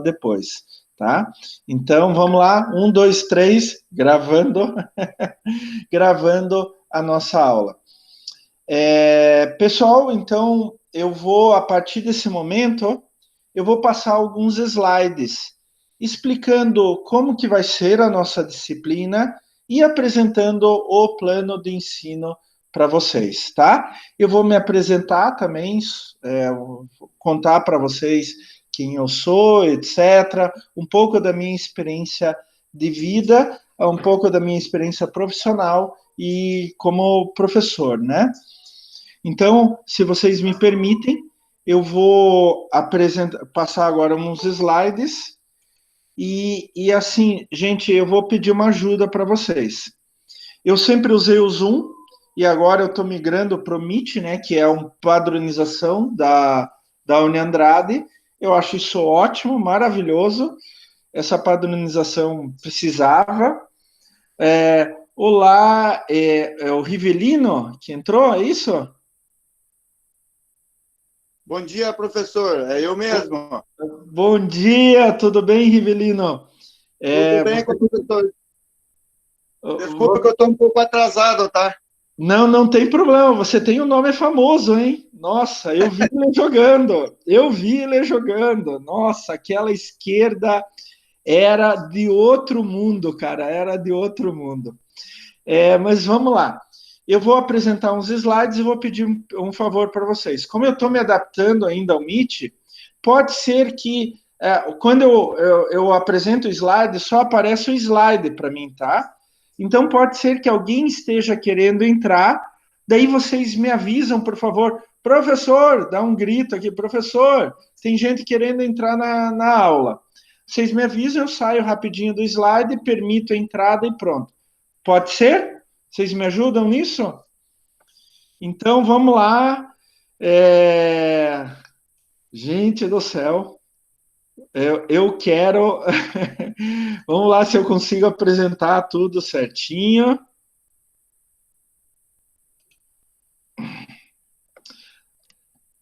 depois, tá? Então, vamos lá, 1, 2, 3, gravando, gravando a nossa aula. Pessoal, então, eu vou, a partir desse momento, eu vou passar alguns slides explicando como que vai ser a nossa disciplina e apresentando o plano de ensino para vocês, tá? Eu vou me apresentar também, contar para vocês quem eu sou, etc., um pouco da minha experiência de vida, um pouco da minha experiência profissional e como professor, né? Então, se vocês me permitem, eu vou passar agora uns slides e assim, gente, eu vou pedir uma ajuda para vocês. Eu sempre usei o Zoom e agora eu estou migrando para o Meet, né, que é uma padronização da Uniandrade. Eu acho isso ótimo, maravilhoso. Essa padronização precisava. Olá, é o Rivelino que entrou, é isso? Bom dia, professor. É eu mesmo. Bom dia, tudo bem, Rivelino? Tudo bem, professor? Desculpa que eu estou um pouco atrasado, tá? Não, não tem problema. Você tem um nome famoso, hein? Nossa, eu vi ele jogando. Eu vi ele jogando. Nossa, aquela esquerda era de outro mundo, cara. Era de outro mundo. Mas vamos lá. Eu vou apresentar uns slides e vou pedir um favor para vocês. Como eu estou me adaptando ainda ao Meet, pode ser que quando eu apresento o slide, só aparece o slide para mim, tá? Então pode ser que alguém esteja querendo entrar, daí vocês me avisam, por favor. Professor, dá um grito aqui, professor, tem gente querendo entrar na aula. Vocês me avisam, eu saio rapidinho do slide, permito a entrada e pronto. Pode ser? Vocês me ajudam nisso? Então, vamos lá. Gente do céu, eu quero... Vamos lá, se eu consigo apresentar tudo certinho.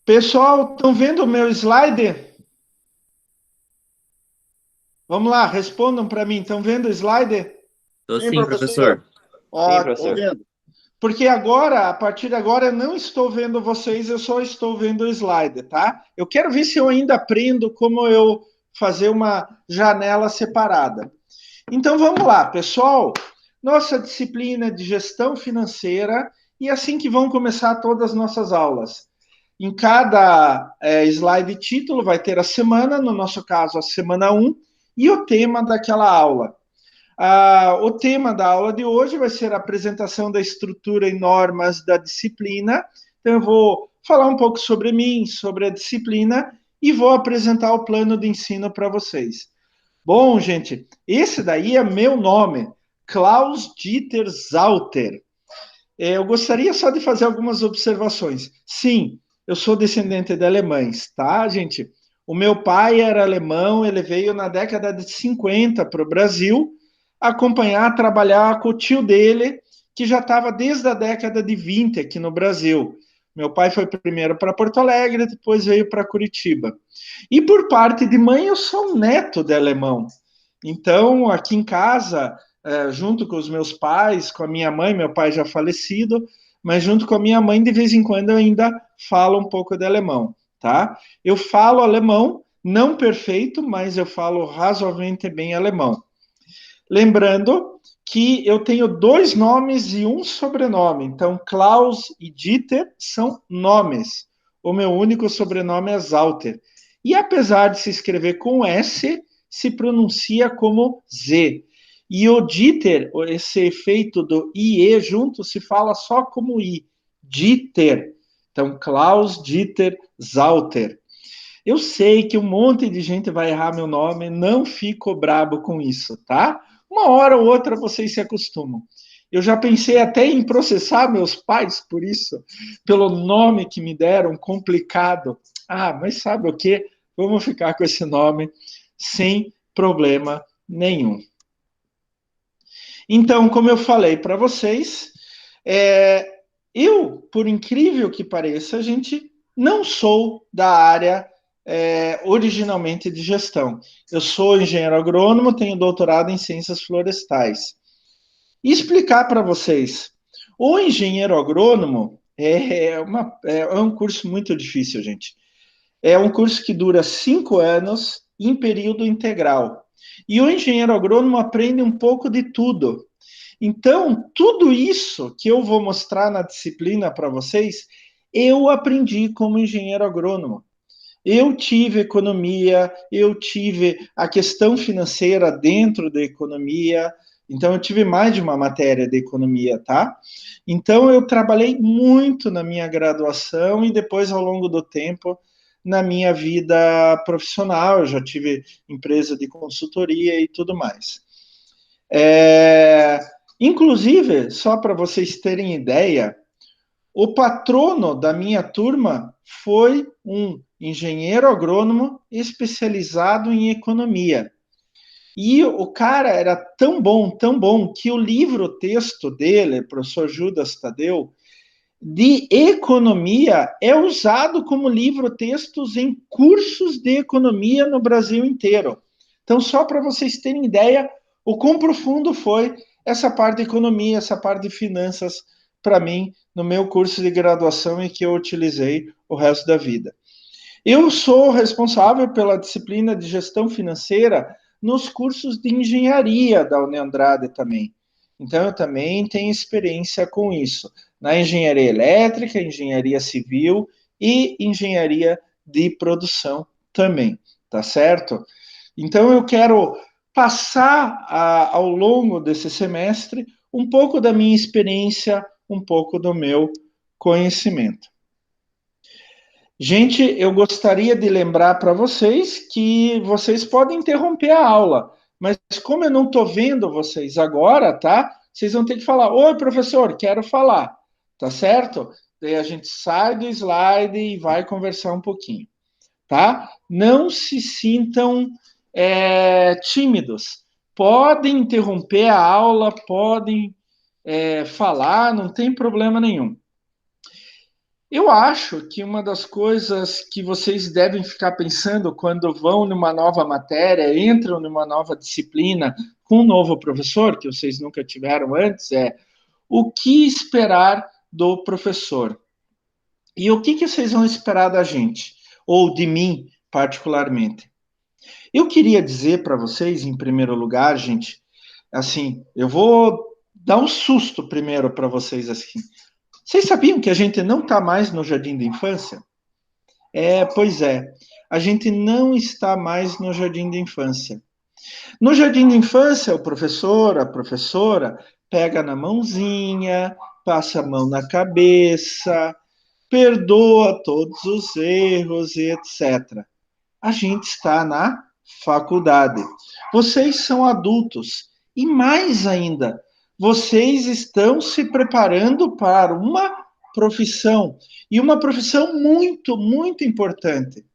Pessoal, estão vendo o meu slide? Vamos lá, respondam para mim. Estão vendo o slide? Estou sim, professor. Ó, estou vendo. Porque agora, a partir de agora, eu não estou vendo vocês, eu só estou vendo o slide, tá? Eu quero ver se eu ainda aprendo como eu fazer uma janela separada. Então, vamos lá, pessoal. Nossa disciplina de gestão financeira e assim que vão começar todas as nossas aulas. Em cada slide título vai ter a semana, no nosso caso, a semana 1, e o tema daquela aula. O tema da aula de hoje vai ser a apresentação da estrutura e normas da disciplina. Então, eu vou falar um pouco sobre mim, sobre a disciplina, e vou apresentar o plano de ensino para vocês. Bom, gente, esse daí é meu nome, Klaus Dieter Zauter. Eu gostaria só de fazer algumas observações. Sim, eu sou descendente de alemães, tá, gente? O meu pai era alemão, ele veio na década de 50 para o Brasil, acompanhar, trabalhar com o tio dele, que já estava desde a década de 20 aqui no Brasil. Meu pai foi primeiro para Porto Alegre, depois veio para Curitiba. E por parte de mãe, eu sou neto de alemão. Então, aqui em casa, junto com os meus pais, com a minha mãe, meu pai já falecido, mas junto com a minha mãe, de vez em quando eu ainda falo um pouco de alemão, tá? Eu falo alemão, não perfeito, mas eu falo razoavelmente bem alemão. Lembrando que eu tenho 2 nomes e um sobrenome. Então, Klaus e Dieter são nomes. O meu único sobrenome é Zauter. E apesar de se escrever com S, se pronuncia como Z. E o Dieter, esse efeito do IE junto, se fala só como I. Dieter. Então, Klaus Dieter Zauter. Eu sei que um monte de gente vai errar meu nome, não fico brabo com isso, tá? Uma hora ou outra vocês se acostumam. Eu já pensei até em processar meus pais por isso, pelo nome que me deram, complicado. Mas sabe o quê? Vamos ficar com esse nome sem problema nenhum. Então, como eu falei para vocês, eu, por incrível que pareça, gente, não sou da área originalmente de gestão. Eu sou engenheiro agrônomo, tenho doutorado em ciências florestais. E explicar para vocês, o engenheiro agrônomo é um curso muito difícil, gente. É um curso que dura 5 anos em período integral. E o engenheiro agrônomo aprende um pouco de tudo. Então, tudo isso que eu vou mostrar na disciplina para vocês, eu aprendi como engenheiro agrônomo. Eu tive economia, eu tive a questão financeira dentro da economia, então eu tive mais de uma matéria de economia, tá? Então eu trabalhei muito na minha graduação e depois ao longo do tempo na minha vida profissional, eu já tive empresa de consultoria e tudo mais. Inclusive, só para vocês terem ideia, o patrono da minha turma foi um engenheiro agrônomo especializado em economia. E o cara era tão bom, que o livro-texto dele, professor Judas Tadeu, de economia, é usado como livro-textos em cursos de economia no Brasil inteiro. Então, só para vocês terem ideia, o quão profundo foi essa parte de economia, essa parte de finanças, para mim, no meu curso de graduação e que eu utilizei o resto da vida. Eu sou responsável pela disciplina de gestão financeira nos cursos de engenharia da Uniandrade também. Então, eu também tenho experiência com isso, na engenharia elétrica, engenharia civil e engenharia de produção também, tá certo? Então, eu quero passar ao longo desse semestre um pouco da minha experiência, um pouco do meu conhecimento. Gente, eu gostaria de lembrar para vocês que vocês podem interromper a aula, mas como eu não estou vendo vocês agora, tá? Vocês vão ter que falar: oi, professor, quero falar, tá certo? Daí a gente sai do slide e vai conversar um pouquinho, tá? Não se sintam tímidos. Podem interromper a aula, podem falar, não tem problema nenhum. Eu acho que uma das coisas que vocês devem ficar pensando quando vão numa nova matéria, entram numa nova disciplina com um novo professor, que vocês nunca tiveram antes, é o que esperar do professor. E o que vocês vão esperar da gente, ou de mim, particularmente. Eu queria dizer para vocês, em primeiro lugar, gente, assim, eu vou dar um susto primeiro para vocês, assim. Vocês sabiam que a gente não está mais no jardim da infância? Pois é, a gente não está mais no jardim da infância. No jardim da infância, o professor, a professora, pega na mãozinha, passa a mão na cabeça, perdoa todos os erros e etc. A gente está na faculdade. Vocês são adultos e mais ainda, vocês estão se preparando para uma profissão e uma profissão muito, muito importante.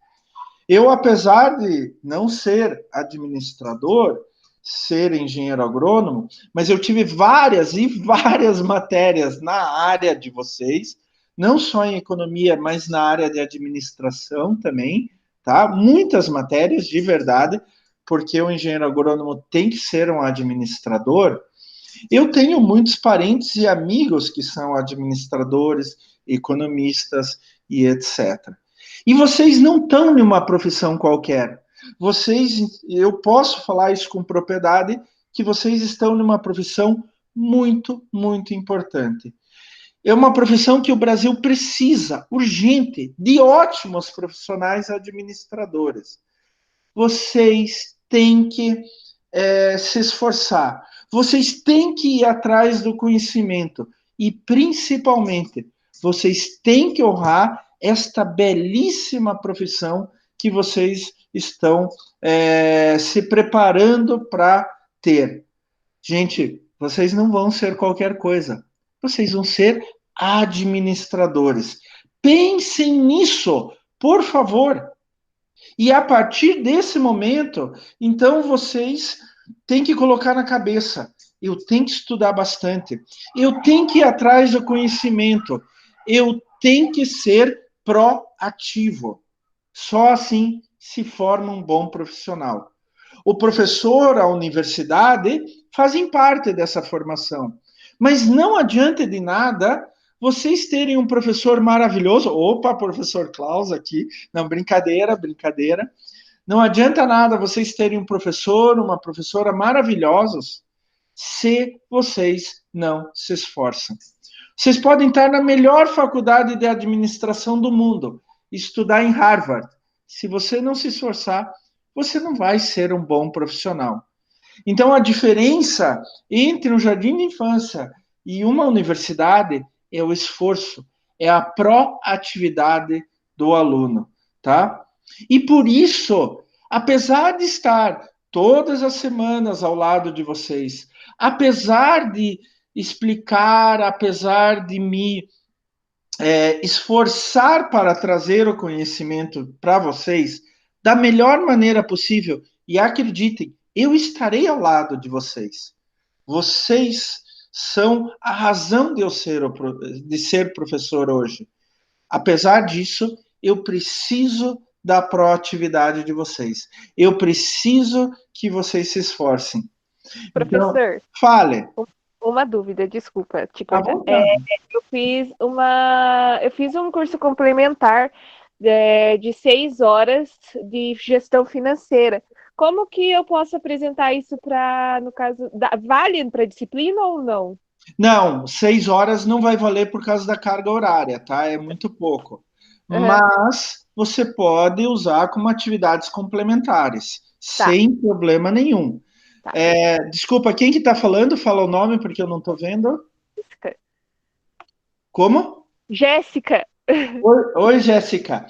Eu, apesar de não ser administrador, ser engenheiro agrônomo, mas eu tive várias e várias matérias na área de vocês, não só em economia, mas na área de administração também, tá? Muitas matérias, de verdade, porque o engenheiro agrônomo tem que ser um administrador. Eu tenho muitos parentes e amigos que são administradores, economistas e etc. E vocês não estão em uma profissão qualquer. Eu posso falar isso com propriedade, que vocês estão numa profissão muito, muito importante. É uma profissão que o Brasil precisa, urgente, de ótimos profissionais administradores. Vocês têm que se esforçar. Vocês têm que ir atrás do conhecimento. E, principalmente, vocês têm que honrar esta belíssima profissão que vocês estão se preparando para ter. Gente, vocês não vão ser qualquer coisa. Vocês vão ser administradores. Pensem nisso, por favor. E a partir desse momento, então vocês têm que colocar na cabeça: eu tenho que estudar bastante, eu tenho que ir atrás do conhecimento, eu tenho que ser proativo, Só assim se forma um bom profissional. O professor, a universidade, fazem parte dessa formação. Mas não adianta de nada vocês terem um professor maravilhoso. Opa, professor Klaus aqui. Não, brincadeira, brincadeira. Não adianta nada vocês terem um professor, uma professora maravilhosos se vocês não se esforçam. Vocês podem estar na melhor faculdade de administração do mundo, estudar em Harvard. Se você não se esforçar, você não vai ser um bom profissional. Então, a diferença entre um jardim de infância e uma universidade é o esforço, é a proatividade do aluno, tá? E por isso, apesar de estar todas as semanas ao lado de vocês, apesar de explicar, apesar de me esforçar para trazer o conhecimento para vocês da melhor maneira possível, e acreditem, eu estarei ao lado de vocês. Vocês são a razão de eu ser professor hoje. Apesar disso, eu preciso da proatividade de vocês. Eu preciso que vocês se esforcem. Professor, então, fale. Uma dúvida, desculpa te Tá cortar. bom, tá. Eu fiz um curso complementar de 6 horas de gestão financeira. Como que eu posso apresentar isso para, no caso, vale para disciplina ou não? Não, 6 horas não vai valer por causa da carga horária, tá? É muito pouco. Uhum. Mas você pode usar como atividades complementares, sem problema nenhum. Tá. Desculpa, quem que tá falando? Fala o nome, porque eu não tô vendo. Jéssica. Como? Jéssica. Oi, Jéssica.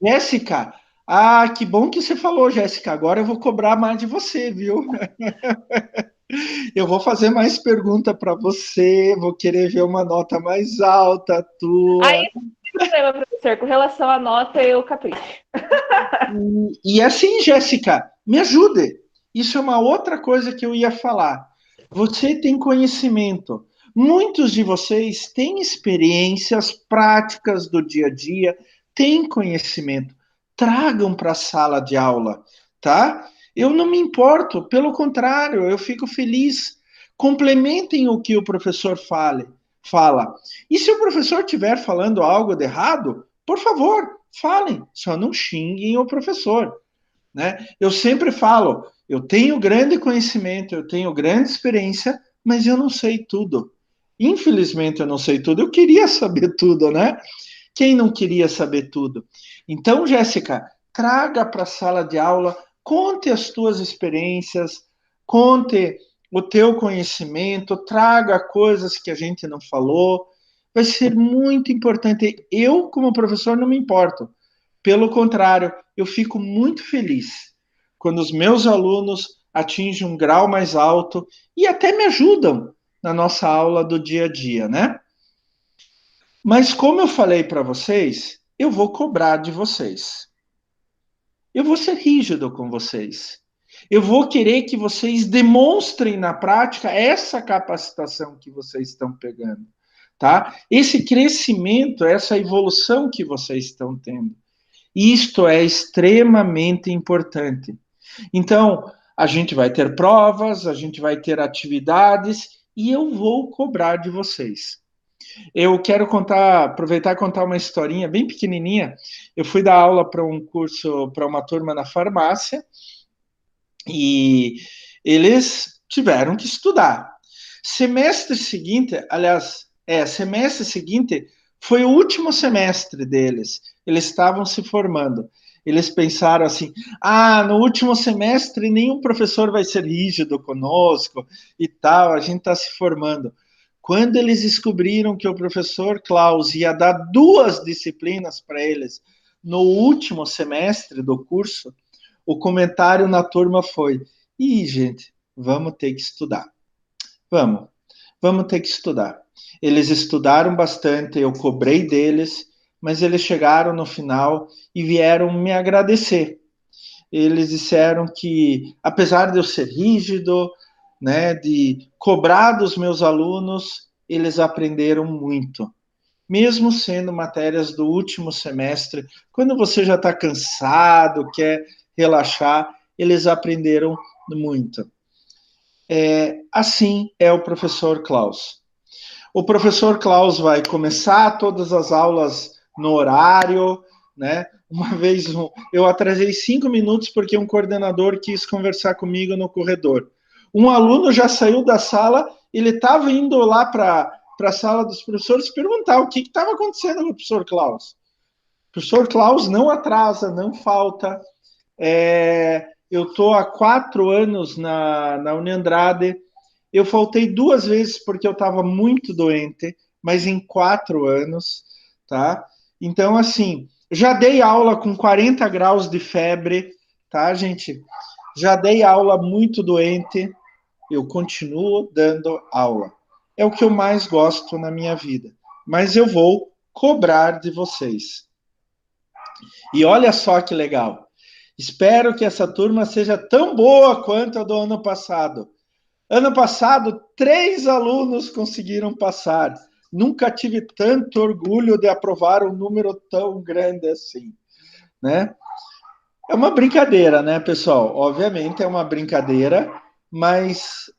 Jéssica, que bom que você falou, Jéssica. Agora eu vou cobrar mais de você, viu? Eu vou fazer mais pergunta para você, vou querer ver uma nota mais alta tua. Aí não tem problema, professor. Com relação à nota, eu capricho. E assim, Jéssica, me ajude. Isso é uma outra coisa que eu ia falar. Você tem conhecimento. Muitos de vocês têm experiências práticas do dia a dia, têm conhecimento. Tragam para a sala de aula, tá? Eu não me importo, pelo contrário, eu fico feliz. Complementem o que o professor fala. E se o professor estiver falando algo de errado, por favor, falem, só não xinguem o professor. Né? Eu sempre falo, eu tenho grande conhecimento, eu tenho grande experiência, mas eu não sei tudo. Infelizmente eu não sei tudo, eu queria saber tudo, né? Quem não queria saber tudo? Então, Jéssica, traga para a sala de aula, conte as tuas experiências, conte o teu conhecimento, traga coisas que a gente não falou, vai ser muito importante. Eu, como professor, não me importo. Pelo contrário, eu fico muito feliz quando os meus alunos atingem um grau mais alto e até me ajudam na nossa aula do dia a dia, né? Mas como eu falei para vocês, eu vou cobrar de vocês. Eu vou ser rígido com vocês. Eu vou querer que vocês demonstrem na prática essa capacitação que vocês estão pegando, tá? Esse crescimento, essa evolução que vocês estão tendo. Isto é extremamente importante. Então, a gente vai ter provas, a gente vai ter atividades e eu vou cobrar de vocês. Eu quero aproveitar e contar uma historinha bem pequenininha. Eu fui dar aula para um curso, para uma turma na farmácia e eles tiveram que estudar. Semestre seguinte foi o último semestre deles. Eles estavam se formando. Eles pensaram assim: no último semestre nenhum professor vai ser rígido conosco e tal, a gente está se formando. Quando eles descobriram que o professor Klaus ia dar 2 disciplinas para eles no último semestre do curso, o comentário na turma foi: gente, vamos ter que estudar. Vamos ter que estudar. Eles estudaram bastante, eu cobrei deles, mas eles chegaram no final e vieram me agradecer. Eles disseram que, apesar de eu ser rígido, né, de cobrar dos meus alunos, eles aprenderam muito. mesmo sendo matérias do último semestre, quando você já está cansado, quer relaxar, eles aprenderam muito. Assim é o professor Klaus. O professor Klaus vai começar todas as aulas no horário, né? Uma vez eu atrasei 5 minutos porque um coordenador quis conversar comigo no corredor. Um aluno já saiu da sala, ele estava indo lá para a sala dos professores perguntar o que estava acontecendo com o professor Klaus. O professor Klaus não atrasa, não falta. Eu estou há 4 anos na Uniandrade. Eu faltei 2 vezes porque eu estava muito doente, mas em 4 anos, tá? Então, assim, já dei aula com 40 graus de febre, tá, gente? Já dei aula muito doente, eu continuo dando aula. É o que eu mais gosto na minha vida. Mas eu vou cobrar de vocês. E olha só que legal. Espero que essa turma seja tão boa quanto a do ano passado. Ano passado, 3 alunos conseguiram passar. Nunca tive tanto orgulho de aprovar um número tão grande assim, né? É uma brincadeira, né, pessoal? Obviamente é uma brincadeira, mas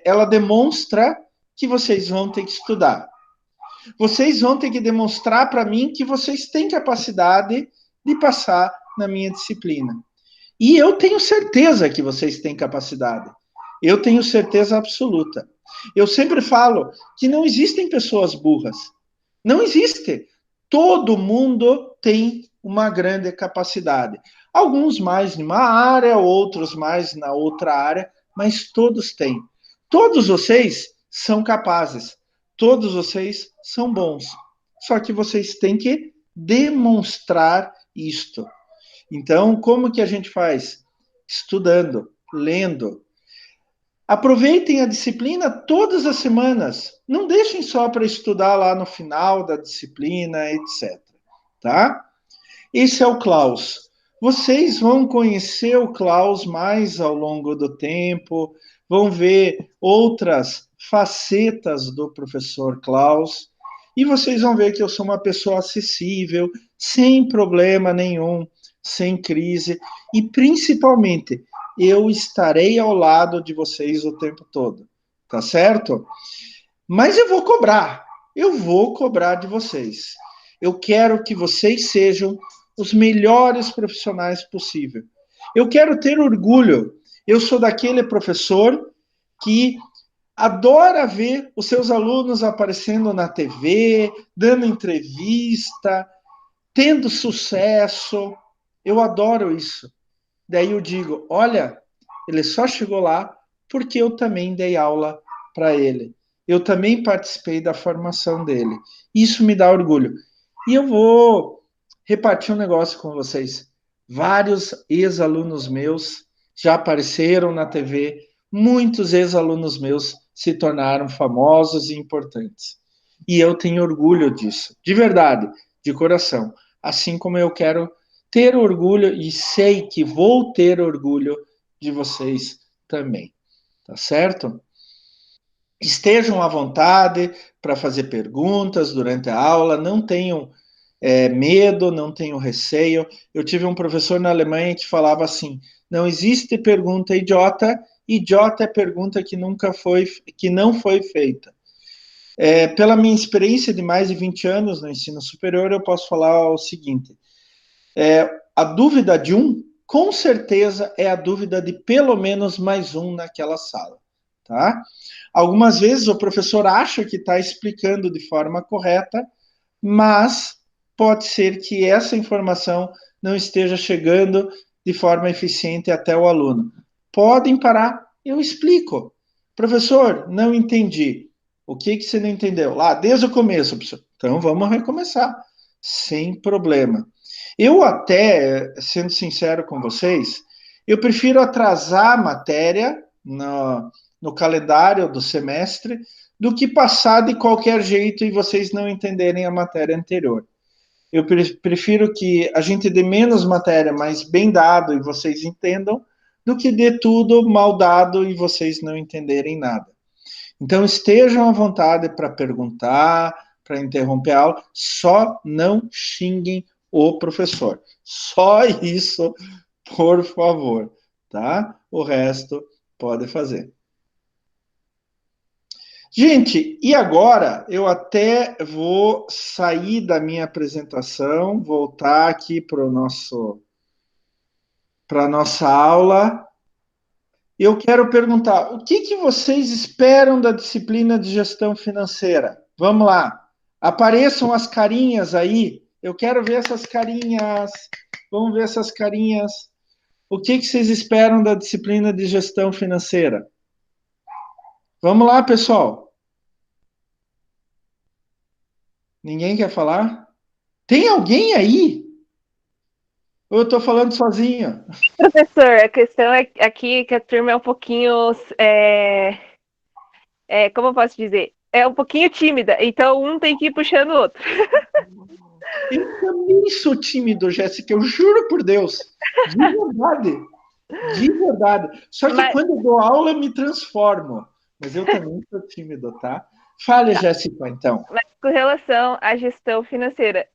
ela demonstra que vocês vão ter que estudar. Vocês vão ter que demonstrar para mim que vocês têm capacidade de passar na minha disciplina. E eu tenho certeza que vocês têm capacidade. Eu tenho certeza absoluta. Eu sempre falo que não existem pessoas burras. Não existe. Todo mundo tem uma grande capacidade. Alguns mais numa área, outros mais na outra área, mas todos têm. Todos vocês são capazes. Todos vocês são bons. Só que vocês têm que demonstrar isto. Então, como que a gente faz? Estudando, lendo. Aproveitem a disciplina todas as semanas. Não deixem só para estudar lá no final da disciplina, etc. Tá? Esse é o Klaus. Vocês vão conhecer o Klaus mais ao longo do tempo, vão ver outras facetas do professor Klaus, e vocês vão ver que eu sou uma pessoa acessível, sem problema nenhum, sem crise, e principalmente eu estarei ao lado de vocês o tempo todo, tá certo? Mas eu vou cobrar de vocês. Eu quero que vocês sejam os melhores profissionais possível. Eu quero ter orgulho. Eu sou daquele professor que adora ver os seus alunos aparecendo na TV, dando entrevista, tendo sucesso. Eu adoro isso. Daí eu digo, olha, ele só chegou lá porque eu também dei aula para ele. Eu também participei da formação dele. Isso me dá orgulho. E eu vou repartir um negócio com vocês. Vários ex-alunos meus já apareceram na TV. Muitos ex-alunos meus se tornaram famosos e importantes. E eu tenho orgulho disso. De verdade, de coração. Assim como eu quero ter orgulho e sei que vou ter orgulho de vocês também, tá certo? Estejam à vontade para fazer perguntas durante a aula, não tenham medo, não tenham receio. Eu tive um professor na Alemanha que falava assim: não existe pergunta idiota, idiota é pergunta que não foi feita. Pela minha experiência de mais de 20 anos no ensino superior, eu posso falar o seguinte: a dúvida de um, com certeza, é a dúvida de pelo menos mais um naquela sala, tá? Algumas vezes o professor acha que está explicando de forma correta, mas pode ser que essa informação não esteja chegando de forma eficiente até o aluno. Podem parar, eu explico. Professor, não entendi. O que você não entendeu? Lá, desde o começo, professor. Então, vamos recomeçar. Sem problema. Eu até, sendo sincero com vocês, eu prefiro atrasar a matéria no calendário do semestre do que passar de qualquer jeito e vocês não entenderem a matéria anterior. Eu prefiro que a gente dê menos matéria, mas bem dado e vocês entendam, do que dê tudo mal dado e vocês não entenderem nada. Então, estejam à vontade para perguntar, para interromper a aula, só não xinguem o professor. Só isso, por favor, tá? O resto pode fazer. Gente, e agora eu até vou sair da minha apresentação, voltar aqui para a nossa aula. Eu quero perguntar, o que vocês esperam da disciplina de gestão financeira? Vamos lá, apareçam as carinhas aí, eu quero ver essas carinhas, vamos ver essas carinhas. O que vocês esperam da disciplina de gestão financeira? Vamos lá, pessoal. Ninguém quer falar? Tem alguém aí? Ou eu estou falando sozinho? Professor, a questão é aqui que a turma é um pouquinho, como eu posso dizer? É um pouquinho tímida, então um tem que ir puxando o outro. Eu também sou tímido, Jéssica, eu juro por Deus. De verdade. De verdade. Só que quando eu dou aula, eu me transformo. Mas eu também sou tímido, tá? Fale, Jéssica, então. Mas com relação à gestão financeira,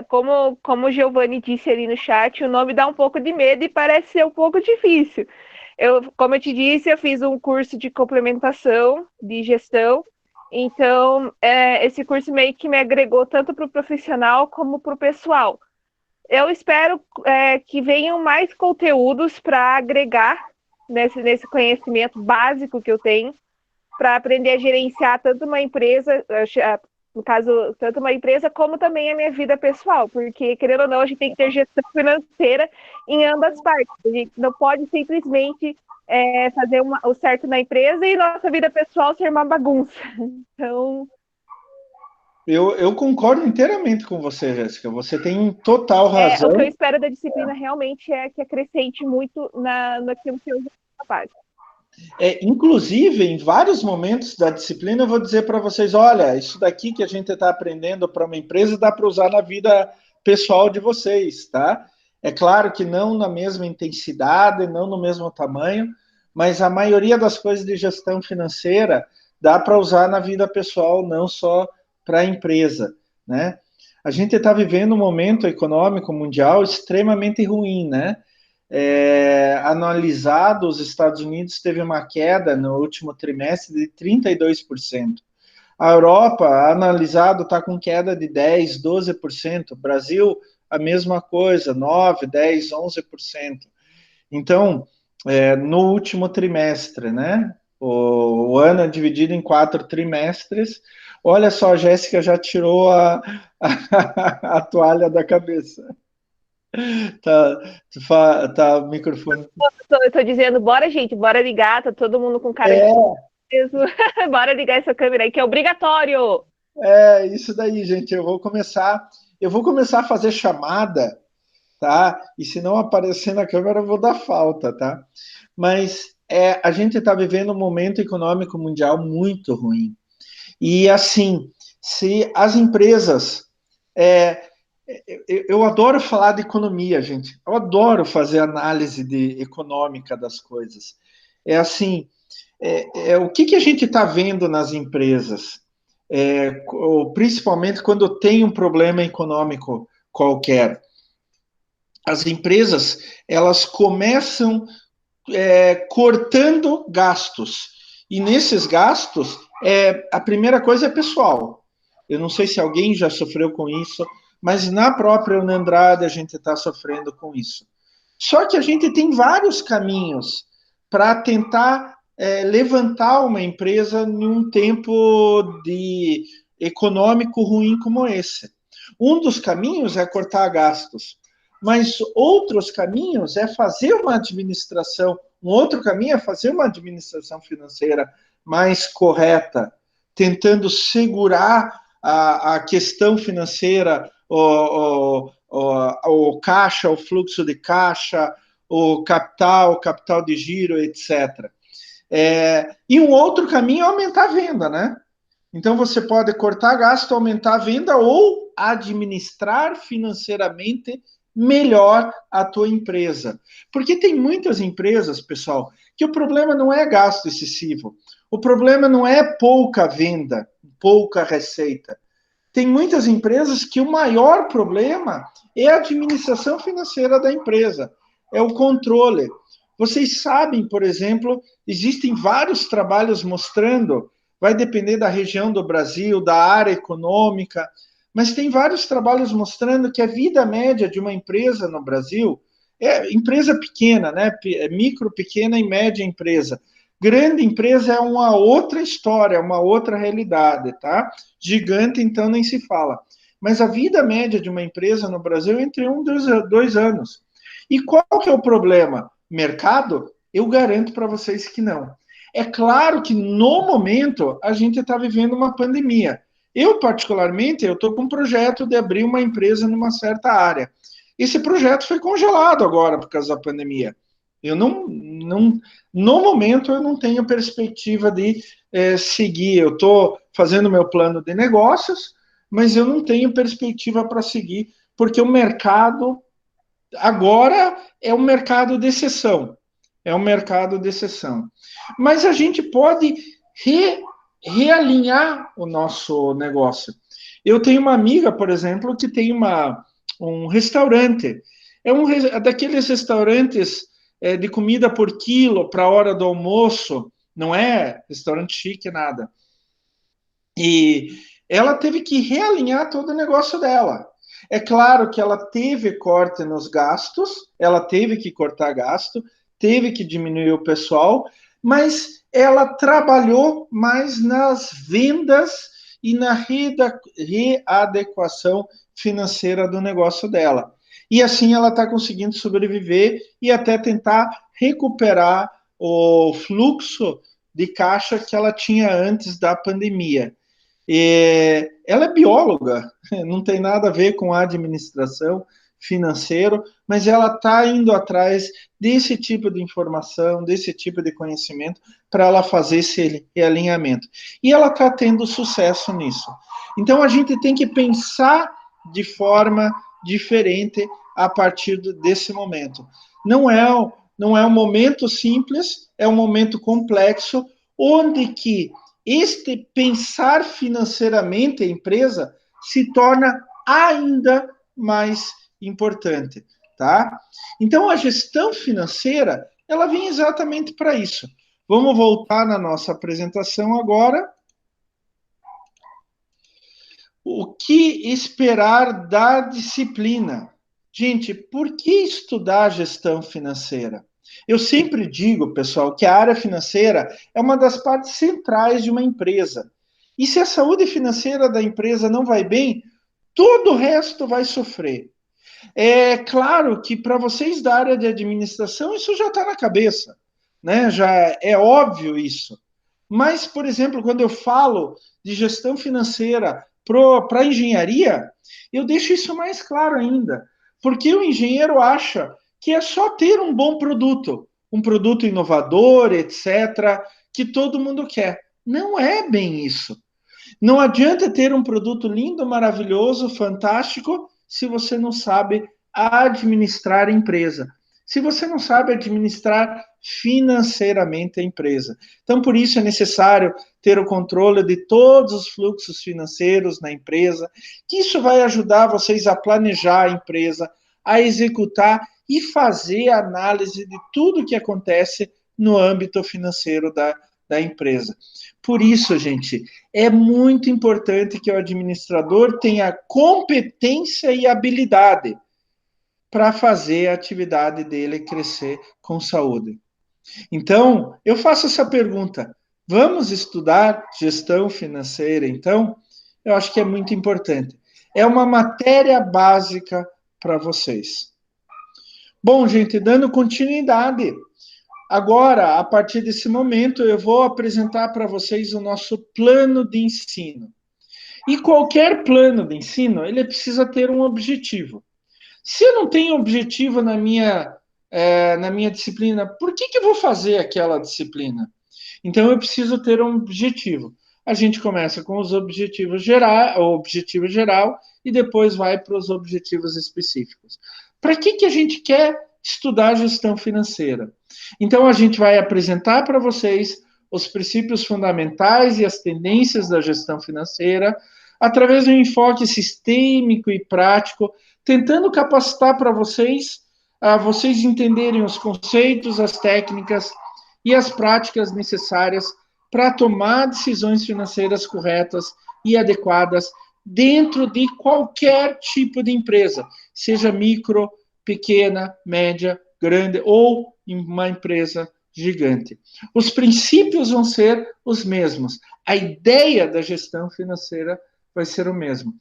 como o Giovanni disse ali no chat, o nome dá um pouco de medo e parece ser um pouco difícil. Como eu te disse, eu fiz um curso de complementação de gestão, então esse curso meio que me agregou tanto para o profissional como para o pessoal. Eu espero que venham mais conteúdos para agregar nesse conhecimento básico que eu tenho, para aprender a gerenciar tanto uma empresa, no caso, tanto uma empresa como também a minha vida pessoal, porque, querendo ou não, a gente tem que ter gestão financeira em ambas partes. A gente não pode simplesmente fazer o certo na empresa e nossa vida pessoal ser uma bagunça. Então... Eu concordo inteiramente com você, Jéssica. Você tem total razão. O que eu espero da disciplina realmente é que acrescente muito naquilo que eu já faço. Inclusive, em vários momentos da disciplina, eu vou dizer para vocês, olha, isso daqui que a gente está aprendendo para uma empresa dá para usar na vida pessoal de vocês, tá? É claro que não na mesma intensidade, não no mesmo tamanho, mas a maioria das coisas de gestão financeira dá para usar na vida pessoal, não só para a empresa, né? A gente está vivendo um momento econômico mundial extremamente ruim, né? Analisado, os Estados Unidos teve uma queda no último trimestre de 32%. A Europa, analisado, está com queda de 10%, 12%. O Brasil, a mesma coisa, 9%, 10%, 11%. Então, no último trimestre, né? O ano é dividido em 4 trimestres. Olha só, a Jéssica já tirou a toalha da cabeça. Tá o microfone. Eu tô dizendo, bora, gente, bora ligar, tá todo mundo com cara de peso. Bora ligar essa câmera aí, que é obrigatório. Isso daí, gente. Eu vou começar a fazer chamada, tá? E se não aparecer na câmera, eu vou dar falta, tá? Mas a gente está vivendo um momento econômico mundial muito ruim. E assim, se as empresas eu adoro falar de economia, gente. Eu adoro fazer análise econômica das coisas. Assim, o que a gente está vendo nas empresas? Principalmente quando tem um problema econômico qualquer. As empresas, elas começam cortando gastos. E nesses gastos, a primeira coisa é pessoal. Eu não sei se alguém já sofreu com isso, mas na própria Unandrade a gente está sofrendo com isso. Só que a gente tem vários caminhos para tentar levantar uma empresa em um tempo econômico ruim como esse. Um dos caminhos é cortar gastos, mas outros caminhos é fazer uma administração, um outro caminho é fazer uma administração financeira mais correta, tentando segurar a questão financeira, o caixa, o fluxo de caixa, o capital de giro, etc. E um outro caminho é aumentar a venda, né? Então você pode cortar gasto, aumentar a venda ou administrar financeiramente melhor a tua empresa. Porque tem muitas empresas, pessoal, que o problema não é gasto excessivo. O problema não é pouca venda, pouca receita. tem muitas empresas que o maior problema é a administração financeira da empresa, é o controle. Vocês sabem, por exemplo, existem vários trabalhos mostrando, vai depender da região do Brasil, da área econômica, mas tem vários trabalhos mostrando que a vida média de uma empresa no Brasil é empresa pequena, né? Micro, pequena e média empresa. Grande empresa é uma outra história, uma outra realidade, tá? Gigante, então, nem se fala. Mas a vida média de uma empresa no Brasil é entre 1 e 2 anos. E qual que é o problema? Mercado? Eu garanto para vocês que não. É claro que, no momento, a gente está vivendo uma pandemia. Eu, particularmente, eu estou com um projeto de abrir uma empresa numa certa área. Esse projeto foi congelado agora por causa da pandemia. Eu no momento, eu não tenho perspectiva de seguir. Eu estou fazendo meu plano de negócios, mas eu não tenho perspectiva para seguir, porque o mercado agora é um mercado de exceção. É um mercado de exceção. Mas a gente pode realinhar o nosso negócio. Eu tenho uma amiga, por exemplo, que tem um restaurante. É daqueles restaurantes de comida por quilo para a hora do almoço. Não é restaurante chique, nada. E ela teve que realinhar todo o negócio dela. É claro que ela teve corte nos gastos, ela teve que cortar gasto, teve que diminuir o pessoal, mas ela trabalhou mais nas vendas e na readequação financeira do negócio dela. E assim ela está conseguindo sobreviver e até tentar recuperar o fluxo de caixa que ela tinha antes da pandemia. Ela é bióloga, não tem nada a ver com administração financeira, mas ela está indo atrás desse tipo de informação, desse tipo de conhecimento, para ela fazer esse realinhamento. E ela está tendo sucesso nisso. Então, a gente tem que pensar de forma diferente a partir desse momento. Não é um momento simples, é um momento complexo, onde que este pensar financeiramente a empresa se torna ainda mais importante, tá? Então, a gestão financeira, ela vem exatamente para isso. Vamos voltar na nossa apresentação agora. O que esperar da disciplina? Gente, por que estudar gestão financeira? Eu sempre digo, pessoal, que a área financeira é uma das partes centrais de uma empresa. E se a saúde financeira da empresa não vai bem, todo o resto vai sofrer. É claro que para vocês da área de administração, isso já está na cabeça, né? Já é óbvio isso. Mas, por exemplo, quando eu falo de gestão financeira para a engenharia, eu deixo isso mais claro ainda. Porque o engenheiro acha que é só ter um bom produto, um produto inovador, etc., que todo mundo quer. Não é bem isso. Não adianta ter um produto lindo, maravilhoso, fantástico, se você não sabe administrar a empresa. Se você não sabe administrar financeiramente a empresa. Então, por isso é necessário ter o controle de todos os fluxos financeiros na empresa, que isso vai ajudar vocês a planejar a empresa, a executar e fazer a análise de tudo que acontece no âmbito financeiro da empresa. Por isso, gente, é muito importante que o administrador tenha competência e habilidade para fazer a atividade dele crescer com saúde. Então, eu faço essa pergunta: vamos estudar gestão financeira, então? Eu acho que é muito importante. É uma matéria básica para vocês. Bom, gente, dando continuidade, agora, a partir desse momento, eu vou apresentar para vocês o nosso plano de ensino. E qualquer plano de ensino, ele precisa ter um objetivo. Se eu não tenho objetivo na minha disciplina, por que eu vou fazer aquela disciplina? Então, eu preciso ter um objetivo. A gente começa com os objetivos gerais, o objetivo geral, e depois vai para os objetivos específicos. Para que a gente quer estudar gestão financeira? Então, a gente vai apresentar para vocês os princípios fundamentais e as tendências da gestão financeira, através de um enfoque sistêmico e prático, tentando capacitar para vocês, a vocês entenderem os conceitos, as técnicas e as práticas necessárias para tomar decisões financeiras corretas e adequadas dentro de qualquer tipo de empresa, seja micro, pequena, média, grande ou uma empresa gigante. Os princípios vão ser os mesmos. A ideia da gestão financeira vai ser o mesmo.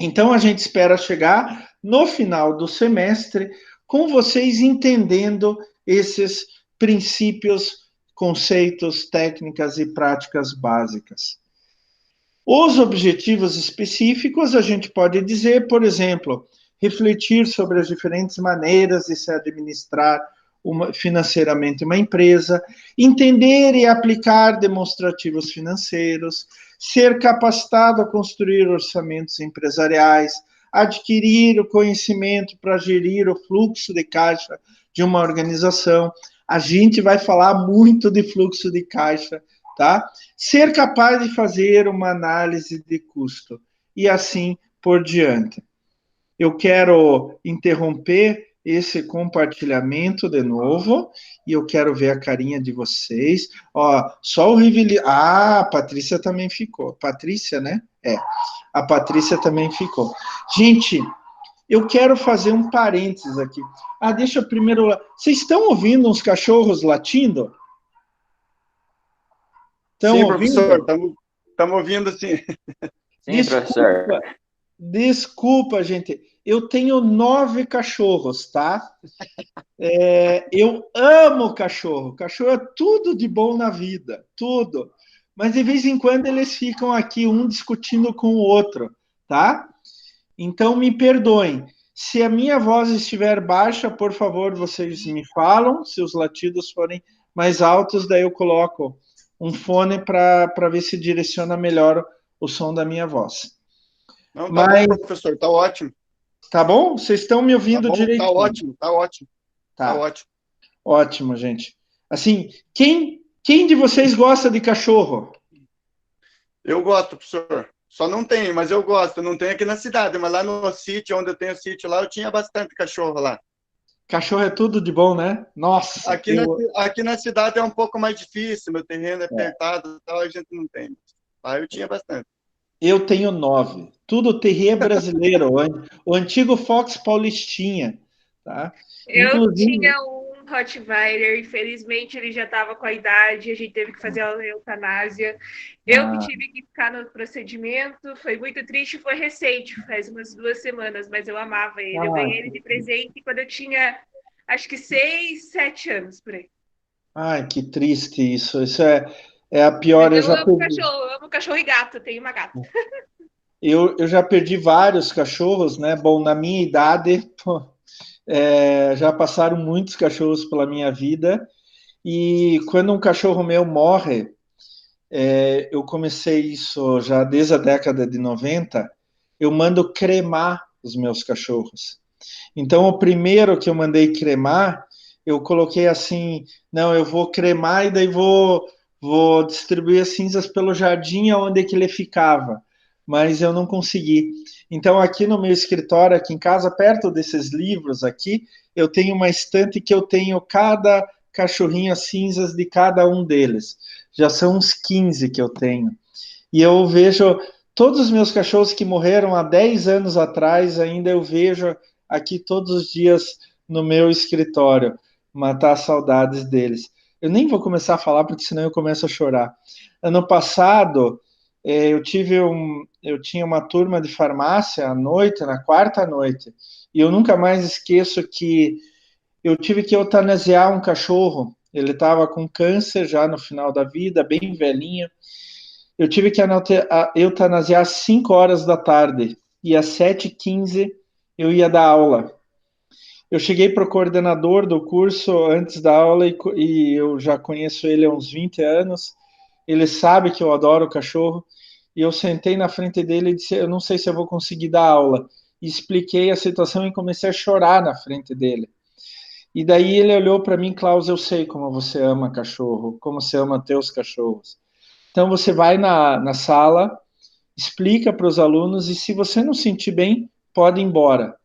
Então, a gente espera chegar no final do semestre com vocês entendendo esses princípios, conceitos, técnicas e práticas básicas. Os objetivos específicos, a gente pode dizer, por exemplo, refletir sobre as diferentes maneiras de se administrar financeiramente uma empresa, entender e aplicar demonstrativos financeiros, ser capacitado a construir orçamentos empresariais, adquirir o conhecimento para gerir o fluxo de caixa de uma organização. A gente vai falar muito de fluxo de caixa, tá? Ser capaz de fazer uma análise de custo e assim por diante. Eu quero interromper esse compartilhamento de novo e eu quero ver a carinha de vocês. Ó, só o Riveli... Ah, a Patrícia também ficou. Patrícia, né? É. A Patrícia também ficou. Gente, eu quero fazer um parênteses aqui. Ah, deixa eu primeiro... Vocês estão ouvindo uns cachorros latindo? Sim, professor, estamos ouvindo sim. Sim, professor. Desculpa, gente. Eu tenho 9 cachorros, tá? Eu amo cachorro. Cachorro é tudo de bom na vida, tudo. Mas de vez em quando eles ficam aqui, um discutindo com o outro, tá? Então me perdoem. Se a minha voz estiver baixa, por favor, vocês me falam. Se os latidos forem mais altos, daí eu coloco um fone para ver se direciona melhor o som da minha voz. Não, tá bom, professor, tá ótimo. Tá bom? Vocês estão me ouvindo direito? Tá ótimo, tá ótimo. Tá ótimo. Ótimo, gente. Assim, quem de vocês gosta de cachorro? Eu gosto, professor. Só não tenho, mas eu gosto. Não tenho aqui na cidade, mas lá no sítio, onde eu tenho sítio lá, eu tinha bastante cachorro lá. Cachorro é tudo de bom, né? Nossa. Aqui na cidade é um pouco mais difícil, meu terreno é apertado, tal, a gente não tem. Lá eu tinha bastante. Eu tenho 9. Tudo terreno brasileiro. O antigo Fox Paulistinha. Tá? Eu tinha um Rottweiler, infelizmente ele já estava com a idade, a gente teve que fazer a eutanásia. Eu que tive que ficar no procedimento, foi muito triste, foi recente, faz umas 2 semanas, mas eu amava ele. Eu ganhei ele de presente quando eu tinha, acho que 6, 7 anos, por aí. Ai, que triste isso. Isso é a pior. Eu amo cachorro e gato, tenho uma gata. Eu já perdi vários cachorros, né? Bom, na minha idade, já passaram muitos cachorros pela minha vida. E quando um cachorro meu morre, eu comecei isso já desde a década de 90, eu mando cremar os meus cachorros. Então, o primeiro que eu mandei cremar, eu coloquei assim, não, eu vou cremar e daí vou distribuir as cinzas pelo jardim onde é que ele ficava, mas eu não consegui. Então, aqui no meu escritório, aqui em casa, perto desses livros aqui, eu tenho uma estante que eu tenho cada cachorrinho, as cinzas de cada um deles. Já são uns 15 que eu tenho. E eu vejo todos os meus cachorros que morreram há 10 anos atrás, ainda eu vejo aqui todos os dias no meu escritório, matar saudades deles. Eu nem vou começar a falar, porque senão eu começo a chorar. Ano passado, eu tinha uma turma de farmácia à noite, na quarta noite, e eu nunca mais esqueço que eu tive que eutanasiar um cachorro. Ele estava com câncer já no final da vida, bem velhinho. Eu tive que eutanasiar às 5 horas da tarde, e às 7h15 eu ia dar aula. Eu cheguei para o coordenador do curso antes da aula e eu já conheço ele há uns 20 anos. Ele sabe que eu adoro o cachorro. E eu sentei na frente dele e disse, eu não sei se eu vou conseguir dar aula. E expliquei a situação e comecei a chorar na frente dele. E daí ele olhou para mim, Klaus, eu sei como você ama cachorro, como você ama teus cachorros. Então você vai na sala explica para os alunos e se você não sentir bem, pode ir embora.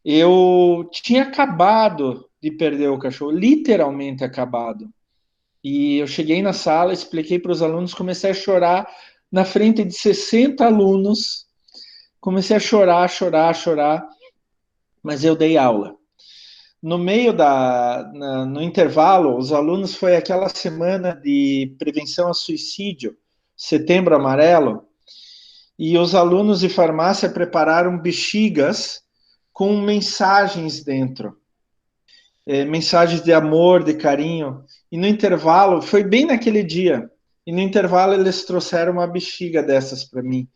Eu tinha acabado de perder o cachorro, literalmente acabado. E eu cheguei na sala, expliquei para os alunos, comecei a chorar na frente de 60 alunos. Comecei a chorar, chorar, chorar, mas eu dei aula. No meio no intervalo, os alunos, foi aquela semana de prevenção a suicídio, Setembro Amarelo, e os alunos de farmácia prepararam bexigas com mensagens dentro. Mensagens de amor, de carinho. E no intervalo, foi bem naquele dia, e no intervalo eles trouxeram uma bexiga dessas para mim.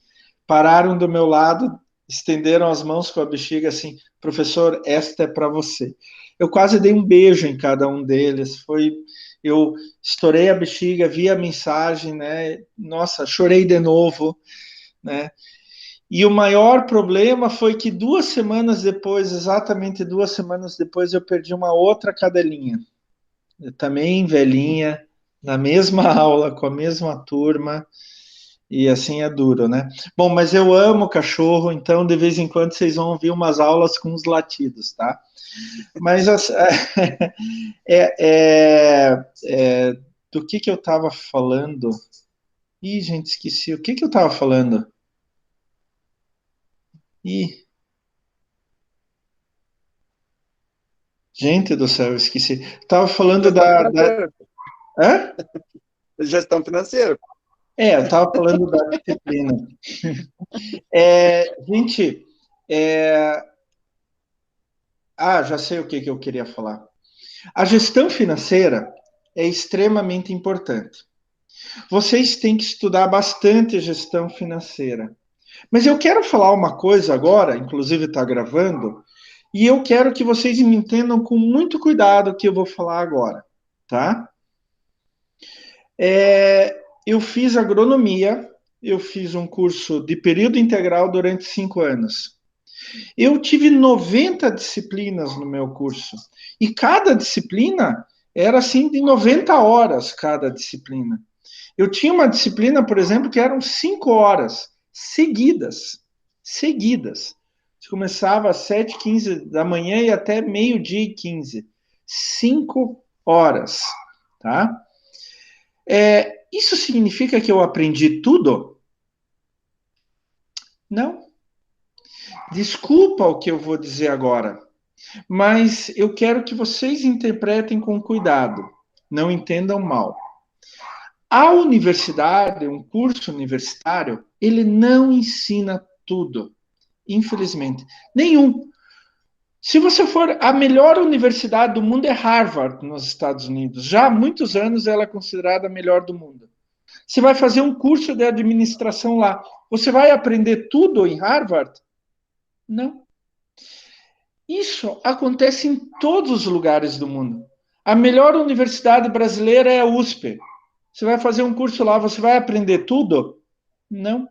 Pararam do meu lado, estenderam as mãos com a bexiga assim, professor, esta é para você. Eu quase dei um beijo em cada um deles. Eu estourei a bexiga, vi a mensagem, né? Nossa, chorei de novo, né? E o maior problema foi que 2 semanas depois, exatamente 2 semanas depois, eu perdi uma outra cadelinha. Também velhinha, na mesma aula, com a mesma turma, e assim é duro, né? Bom, mas eu amo cachorro, então de vez em quando vocês vão ouvir umas aulas com os latidos, tá? Mas do que eu estava falando? Ih, gente, esqueci. O que eu estava falando? Ih, gente do céu, eu esqueci. Estava falando Financeira. Hã? Gestão financeira. Eu estava falando da disciplina. Gente, já sei o que eu queria falar. A gestão financeira é extremamente importante. Vocês têm que estudar bastante gestão financeira. Mas eu quero falar uma coisa agora, inclusive está gravando, e eu quero que vocês me entendam com muito cuidado o que eu vou falar agora, tá? Eu fiz agronomia, eu fiz um curso de período integral durante 5 anos. Eu tive 90 disciplinas no meu curso, e cada disciplina era assim de 90 horas cada disciplina. Eu tinha uma disciplina, por exemplo, que eram 5 horas seguidas. Começava às 7h15 da manhã e até 12h15. 5 horas, tá? Isso significa que eu aprendi tudo? Não. Desculpa o que eu vou dizer agora, mas eu quero que vocês interpretem com cuidado. Não entendam mal. A universidade, um curso universitário, ele não ensina tudo, infelizmente. Nenhum. Se você for, a melhor universidade do mundo é Harvard, nos Estados Unidos. Já há muitos anos ela é considerada a melhor do mundo. Você vai fazer um curso de administração lá. Você vai aprender tudo em Harvard? Não. Isso acontece em todos os lugares do mundo. A melhor universidade brasileira é a USP. Você vai fazer um curso lá, você vai aprender tudo? Não.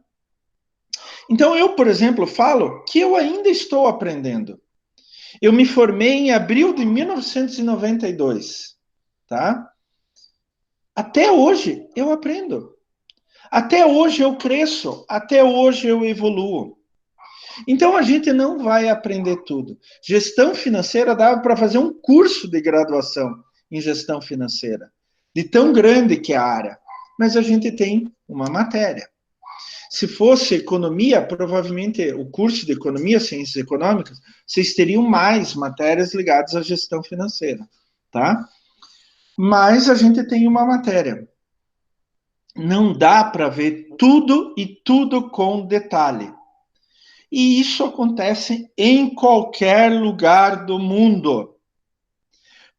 Então, eu, por exemplo, falo que eu ainda estou aprendendo. Eu me formei em abril de 1992, tá? Até hoje eu aprendo. Até hoje eu cresço. Até hoje eu evoluo. Então, a gente não vai aprender tudo. Gestão financeira dava para fazer um curso de graduação em gestão financeira, de tão grande que é a área. Mas a gente tem uma matéria. Se fosse economia, provavelmente o curso de economia, ciências econômicas, vocês teriam mais matérias ligadas à gestão financeira, tá? Mas a gente tem uma matéria. Não dá para ver tudo e tudo com detalhe. E isso acontece em qualquer lugar do mundo.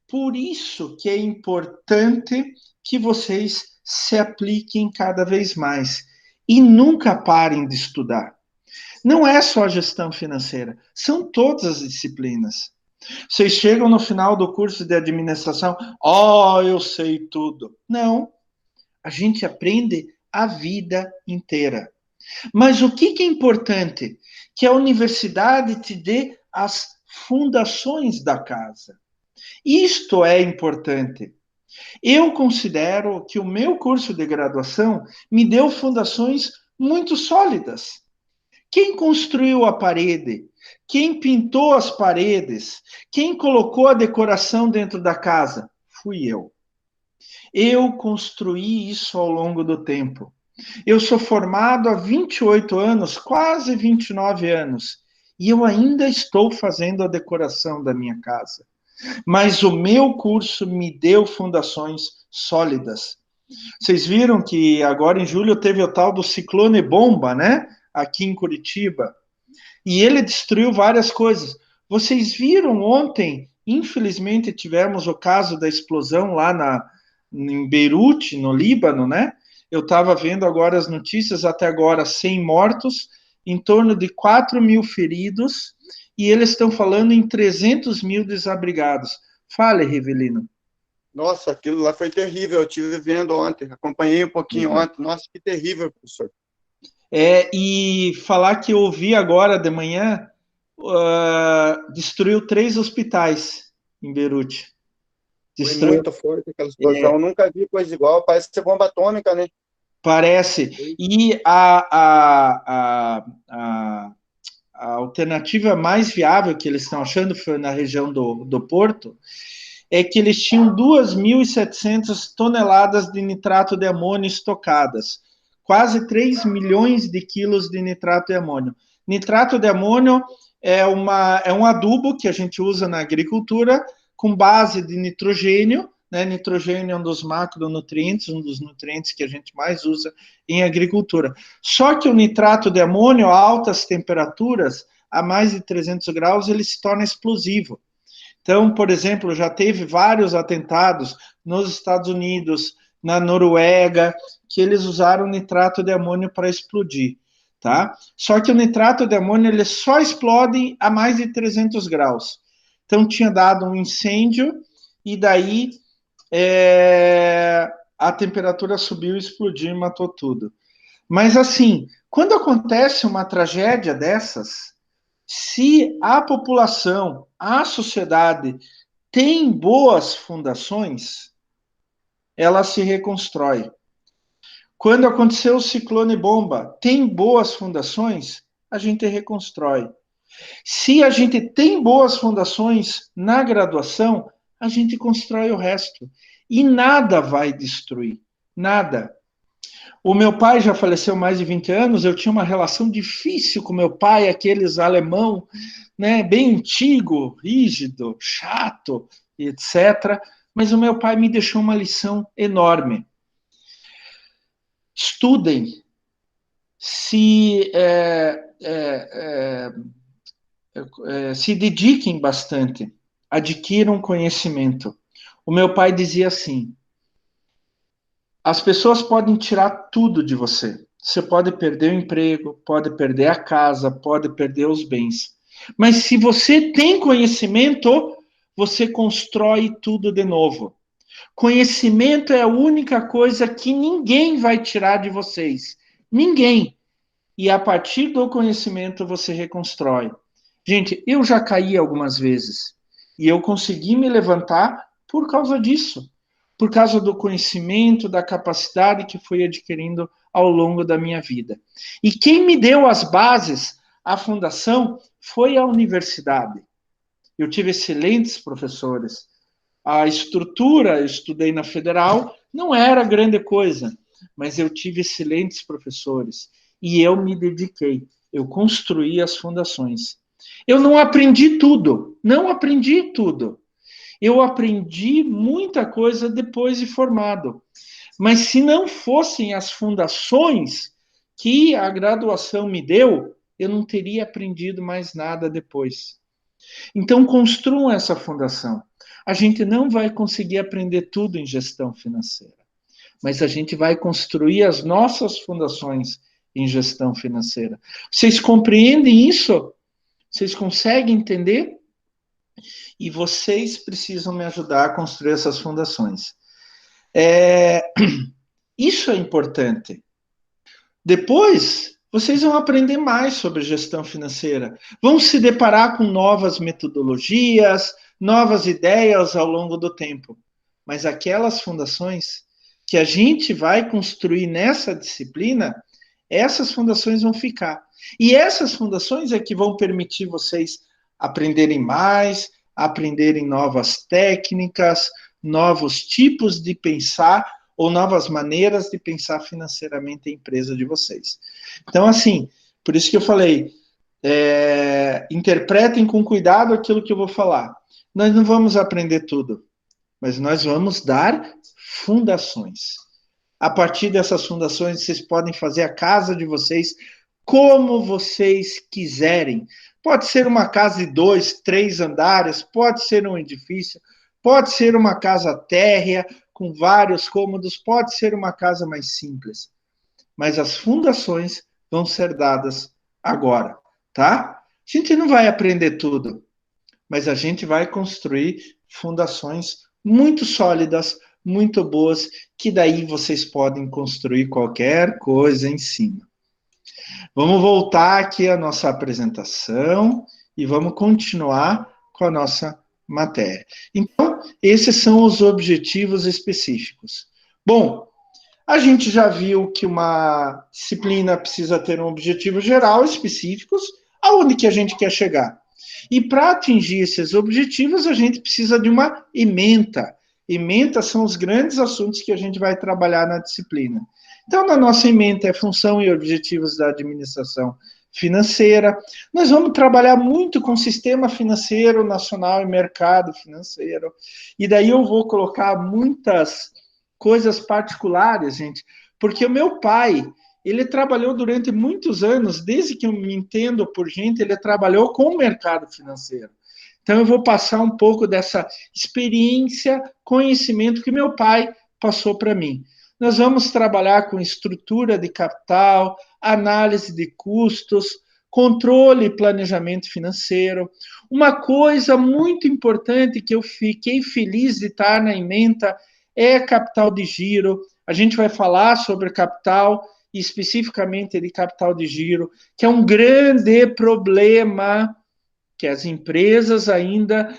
Por isso que é importante que vocês se apliquem cada vez mais e nunca parem de estudar. Não é só a gestão financeira, são todas as disciplinas. Vocês chegam no final do curso de administração, eu sei tudo. Não, a gente aprende a vida inteira. Mas o que é importante? Que a universidade te dê as fundações da casa. Isto é importante. Eu considero que o meu curso de graduação me deu fundações muito sólidas. Quem construiu a parede? Quem pintou as paredes? Quem colocou a decoração dentro da casa? Fui eu. Eu construí isso ao longo do tempo. Eu sou formado há 28 anos, quase 29 anos, e eu ainda estou fazendo a decoração da minha casa. Mas o meu curso me deu fundações sólidas. Vocês viram que agora em julho teve o tal do ciclone bomba, né? Aqui em Curitiba. E ele destruiu várias coisas. Vocês viram ontem, infelizmente, tivemos o caso da explosão lá em Beirute, no Líbano, né? Eu estava vendo agora as notícias, até agora 100 mortos, em torno de 4 mil feridos, e eles estão falando em 300 mil desabrigados. Fale, Rivelino. Nossa, aquilo lá foi terrível. Eu estive vendo ontem, acompanhei um pouquinho ontem. Nossa, que terrível, professor. E falar que eu ouvi agora de manhã, destruiu 3 hospitais em Beirute. Foi muito forte aquela explosão. Eu nunca vi coisa igual. Parece ser bomba atômica, né? Parece. E a alternativa mais viável que eles estão achando foi na região do Porto, é que eles tinham 2.700 toneladas de nitrato de amônio estocadas, quase 3 milhões de quilos de nitrato de amônio. Nitrato de amônio é um adubo que a gente usa na agricultura com base de nitrogênio, né? Nitrogênio é um dos macronutrientes, um dos nutrientes que a gente mais usa em agricultura. Só que o nitrato de amônio, a altas temperaturas, a mais de 300 graus, ele se torna explosivo. Então, por exemplo, já teve vários atentados nos Estados Unidos, na Noruega, que eles usaram nitrato de amônio para explodir, tá? Só que o nitrato de amônio, ele só explode a mais de 300 graus. Então, tinha dado um incêndio e daí a temperatura subiu, explodiu e matou tudo. Mas, assim, quando acontece uma tragédia dessas, se a população, a sociedade tem boas fundações, ela se reconstrói. Quando aconteceu o ciclone bomba, tem boas fundações, a gente reconstrói. Se a gente tem boas fundações na graduação, a gente constrói o resto. E nada vai destruir. Nada. O meu pai já faleceu há mais de 20 anos, eu tinha uma relação difícil com meu pai, aqueles alemão, né, bem antigo, rígido, chato, etc. Mas o meu pai me deixou uma lição enorme. Estudem, se dediquem bastante, adquiram conhecimento. O meu pai dizia assim: as pessoas podem tirar tudo de você. Você pode perder o emprego, pode perder a casa, pode perder os bens. Mas se você tem conhecimento, você constrói tudo de novo. Conhecimento é a única coisa que ninguém vai tirar de vocês. Ninguém. E a partir do conhecimento você reconstrói. Gente, eu já caí algumas vezes. E eu consegui me levantar por causa disso. Por causa do conhecimento, da capacidade que fui adquirindo ao longo da minha vida. E quem me deu as bases, a fundação, foi a universidade. Eu tive excelentes professores. A estrutura, eu estudei na Federal, não era grande coisa, mas eu tive excelentes professores. E eu me dediquei, eu construí as fundações. Eu não aprendi tudo, não aprendi tudo. Eu aprendi muita coisa depois de formado. Mas se não fossem as fundações que a graduação me deu, eu não teria aprendido mais nada depois. Então, construam essa fundação. A gente não vai conseguir aprender tudo em gestão financeira, mas a gente vai construir as nossas fundações em gestão financeira. Vocês compreendem isso? Vocês conseguem entender? E vocês precisam me ajudar a construir essas fundações. Isso é importante. Depois, vocês vão aprender mais sobre gestão financeira. Vão se deparar com novas metodologias, novas ideias ao longo do tempo. Mas aquelas fundações que a gente vai construir nessa disciplina, Essas fundações vão ficar. E essas fundações é que vão permitir vocês aprenderem mais, aprenderem novas técnicas, novos tipos de pensar ou novas maneiras de pensar financeiramente a empresa de vocês. Então, assim, por isso que eu falei, interpretem com cuidado aquilo que eu vou falar. Nós não vamos aprender tudo, mas nós vamos dar fundações. A partir dessas fundações, vocês podem fazer a casa de vocês como vocês quiserem. Pode ser uma casa de 2, 3 andares, pode ser um edifício, pode ser uma casa térrea com vários cômodos, pode ser uma casa mais simples. Mas as fundações vão ser dadas agora, tá? A gente não vai aprender tudo, mas a gente vai construir fundações muito sólidas, muito boas, que daí vocês podem construir qualquer coisa em cima. Vamos voltar aqui à nossa apresentação e vamos continuar com a nossa matéria. Então, esses são os objetivos específicos. Bom, a gente já viu que uma disciplina precisa ter um objetivo geral, específicos, aonde que a gente quer chegar. E para atingir esses objetivos, a gente precisa de uma ementa. Ementas são os grandes assuntos que a gente vai trabalhar na disciplina. Então, na nossa ementa é função e objetivos da administração financeira. Nós vamos trabalhar muito com sistema financeiro nacional e mercado financeiro. E daí eu vou colocar muitas coisas particulares, gente, porque o meu pai, ele trabalhou durante muitos anos, desde que eu me entendo por gente, ele trabalhou com o mercado financeiro. Então, eu vou passar um pouco dessa experiência, conhecimento que meu pai passou para mim. Nós vamos trabalhar com estrutura de capital, análise de custos, controle e planejamento financeiro. Uma coisa muito importante que eu fiquei feliz de estar na ementa é capital de giro. A gente vai falar sobre capital, e especificamente de capital de giro, que é um grande problema que as empresas ainda,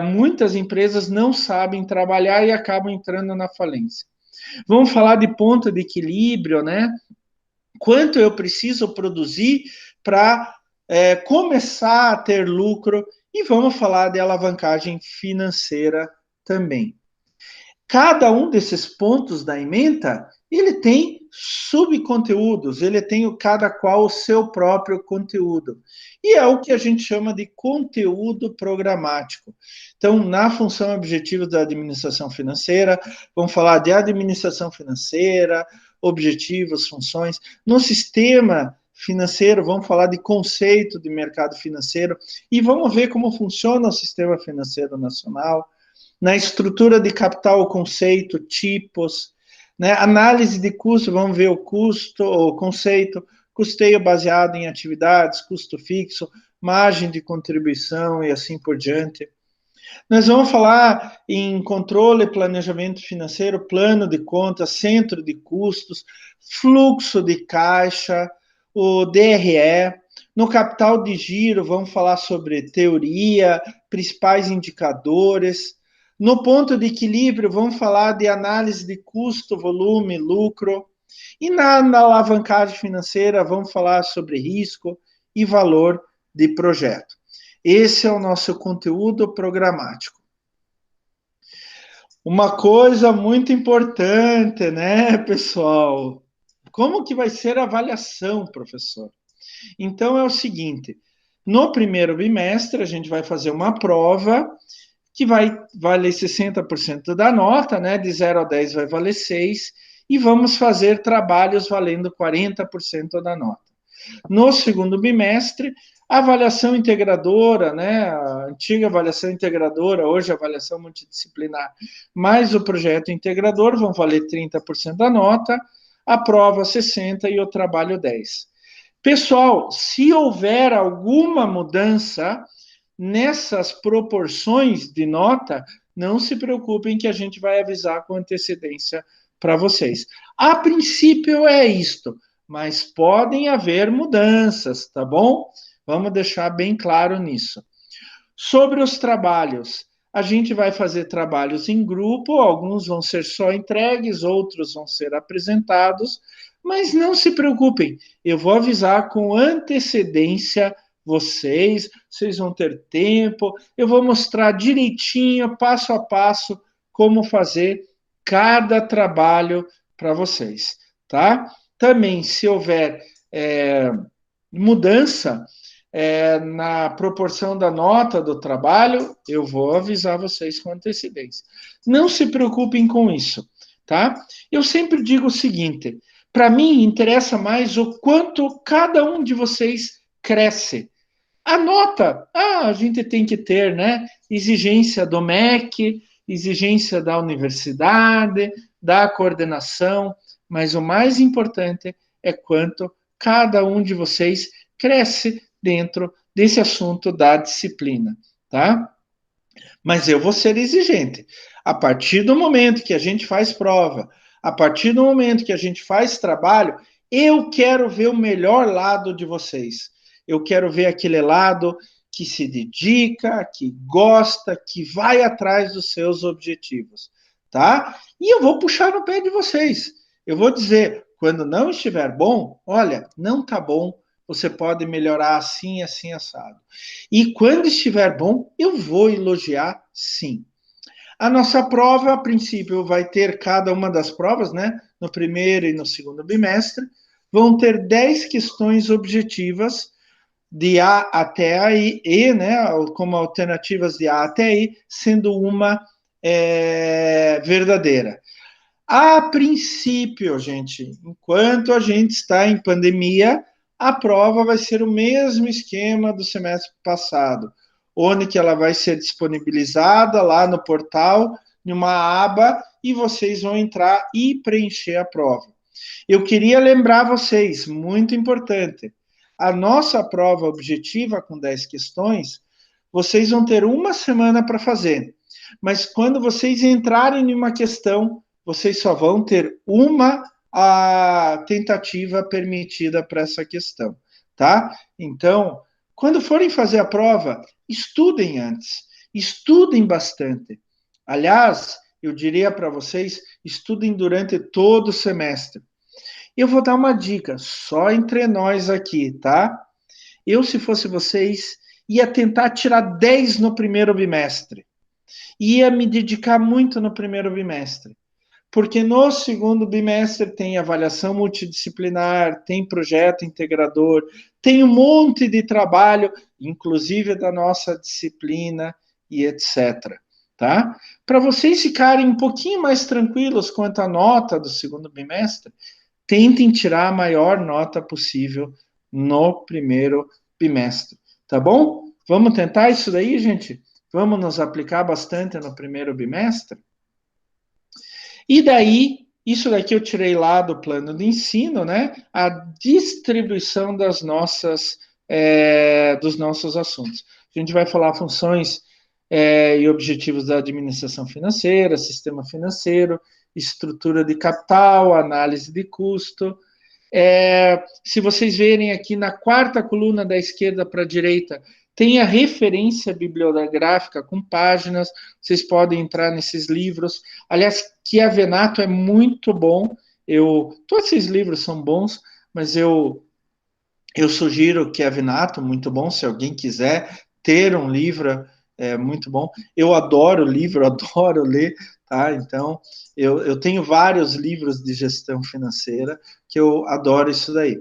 muitas empresas não sabem trabalhar e acabam entrando na falência. Vamos falar de ponto de equilíbrio, né? Quanto eu preciso produzir para começar a ter lucro, e vamos falar de alavancagem financeira também. Cada um desses pontos da ementa, ele tem subconteúdos, ele tem cada qual o seu próprio conteúdo. E é o que a gente chama de conteúdo programático. Então, na função objetivos da administração financeira, vamos falar de administração financeira, objetivos, funções. No sistema financeiro, vamos falar de conceito de mercado financeiro e vamos ver como funciona o sistema financeiro nacional. Na estrutura de capital, o conceito, tipos, né? Análise de custo, vamos ver o custo, o conceito, custeio baseado em atividades, custo fixo, margem de contribuição e assim por diante. Nós vamos falar em controle e planejamento financeiro, plano de contas, centro de custos, fluxo de caixa, o DRE. No capital de giro, vamos falar sobre teoria, principais indicadores. No ponto de equilíbrio, vamos falar de análise de custo, volume, lucro. E na alavancagem financeira, vamos falar sobre risco e valor de projeto. Esse é o nosso conteúdo programático. Uma coisa muito importante, né, pessoal? Como que vai ser a avaliação, professor? Então, é o seguinte, no primeiro bimestre, a gente vai fazer uma prova que vai valer 60% da nota, né? De 0 a 10 vai valer 6, e vamos fazer trabalhos valendo 40% da nota. No segundo bimestre, a avaliação integradora, né? A antiga avaliação integradora, hoje a avaliação multidisciplinar, mais o projeto integrador vão valer 30% da nota, a prova 60% e o trabalho 10%. Pessoal, se houver alguma mudança nessas proporções de nota, não se preocupem que a gente vai avisar com antecedência para vocês. A princípio é isto, mas podem haver mudanças, tá bom? Vamos deixar bem claro nisso. Sobre os trabalhos, a gente vai fazer trabalhos em grupo, alguns vão ser só entregues, outros vão ser apresentados, Mas não se preocupem, eu vou avisar com antecedência vocês vão ter tempo, eu vou mostrar direitinho, passo a passo, como fazer cada trabalho para vocês, tá? Também, se houver mudança na proporção da nota do trabalho, eu vou avisar vocês com antecedência. Não se preocupem com isso, tá? Eu sempre digo o seguinte, para mim interessa mais o quanto cada um de vocês cresce. A nota, a gente tem que ter, né? Exigência do MEC, exigência da universidade, da coordenação, mas o mais importante é quanto cada um de vocês cresce dentro desse assunto da disciplina, tá? Mas eu vou ser exigente. A partir do momento que a gente faz prova, a partir do momento que a gente faz trabalho, eu quero ver o melhor lado de vocês. Eu quero ver aquele lado que se dedica, que gosta, que vai atrás dos seus objetivos, tá? E eu vou puxar no pé de vocês. Eu vou dizer, quando não estiver bom, olha, não tá bom, você pode melhorar assim, assim, assado. E quando estiver bom, eu vou elogiar sim. A nossa prova, a princípio, vai ter cada uma das provas, né? No primeiro e no segundo bimestre, vão ter 10 questões objetivas de A até E, né, como alternativas de A até E, sendo uma verdadeira. A princípio, gente, enquanto a gente está em pandemia, a prova vai ser o mesmo esquema do semestre passado, onde que ela vai ser disponibilizada lá no portal, em uma aba, e vocês vão entrar e preencher a prova. Eu queria lembrar vocês, muito importante, a nossa prova objetiva com 10 questões, vocês vão ter uma semana para fazer. Mas quando vocês entrarem em uma questão, vocês só vão ter uma tentativa permitida para essa questão, tá? Então, quando forem fazer a prova, estudem antes, estudem bastante. Aliás, eu diria para vocês, estudem durante todo o semestre. Eu vou dar uma dica, só entre nós aqui, tá? Eu, se fosse vocês, ia tentar tirar 10 no primeiro bimestre. Ia me dedicar muito no primeiro bimestre. Porque no segundo bimestre tem avaliação multidisciplinar, tem projeto integrador, tem um monte de trabalho, inclusive da nossa disciplina e etc. Tá? Para vocês ficarem um pouquinho mais tranquilos quanto à nota do segundo bimestre, tentem tirar a maior nota possível no primeiro bimestre, tá bom? Vamos tentar isso daí, gente? Vamos nos aplicar bastante no primeiro bimestre? E daí, isso daqui eu tirei lá do plano de ensino, né? A distribuição dos nossos assuntos. A gente vai falar funções e objetivos da administração financeira, sistema financeiro, estrutura de capital, análise de custo. Se vocês verem aqui na quarta coluna da esquerda para a direita, tem a referência bibliográfica com páginas, vocês podem entrar nesses livros. Aliás, Chiavenato é muito bom, todos esses livros são bons, mas eu sugiro Chiavenato, muito bom, se alguém quiser ter um livro, é muito bom. Eu adoro livro, adoro ler, tá? Então, eu tenho vários livros de gestão financeira, que eu adoro isso daí.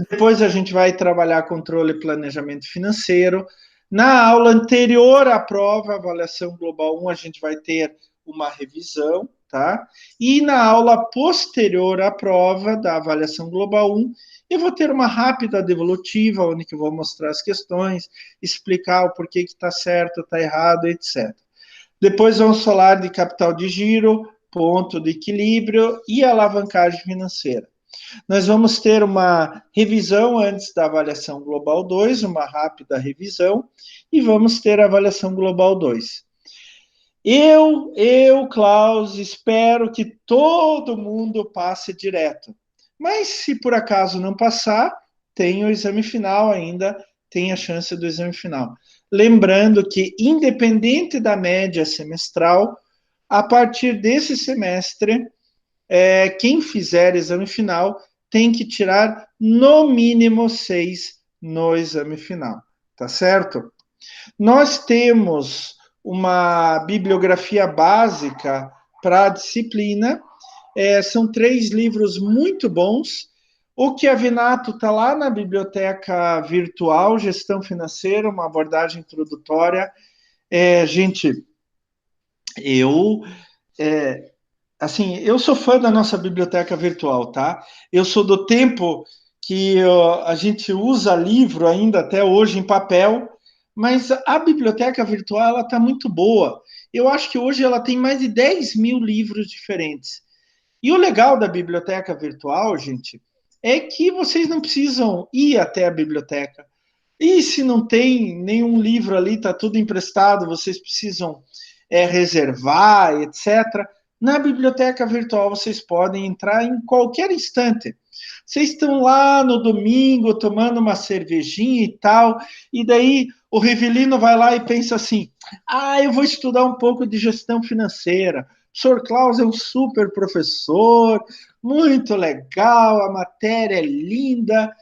Depois a gente vai trabalhar controle e planejamento financeiro. Na aula anterior à prova, avaliação global 1, a gente vai ter uma revisão, tá? E na aula posterior à prova da avaliação global 1, eu vou ter uma rápida devolutiva, onde eu vou mostrar as questões, explicar o porquê que está certo, está errado, etc. Depois vamos falar de capital de giro, ponto de equilíbrio e alavancagem financeira. Nós vamos ter uma revisão antes da avaliação global 2, uma rápida revisão, e vamos ter a avaliação global 2. Klaus, espero que todo mundo passe direto. Mas se por acaso não passar, tem o exame final ainda, tem a chance do exame final. Lembrando que, independente da média semestral, a partir desse semestre, quem fizer exame final tem que tirar no mínimo 6 no exame final, tá certo? Nós temos uma bibliografia básica para a disciplina, são 3 livros muito bons. O Chiavinato está lá na biblioteca virtual, Gestão Financeira, uma abordagem introdutória. Gente, eu sou fã da nossa biblioteca virtual, tá? Eu sou do tempo que a gente usa livro ainda até hoje em papel, mas a biblioteca virtual ela está muito boa. Eu acho que hoje ela tem mais de 10 mil livros diferentes. E o legal da biblioteca virtual, gente, é que vocês não precisam ir até a biblioteca. E se não tem nenhum livro ali, está tudo emprestado, vocês precisam reservar, etc. Na biblioteca virtual vocês podem entrar em qualquer instante. Vocês estão lá no domingo tomando uma cervejinha e tal, e daí o Rivelino vai lá e pensa assim: eu vou estudar um pouco de gestão financeira. O Sr. Klaus é um super professor, muito legal, a matéria é linda.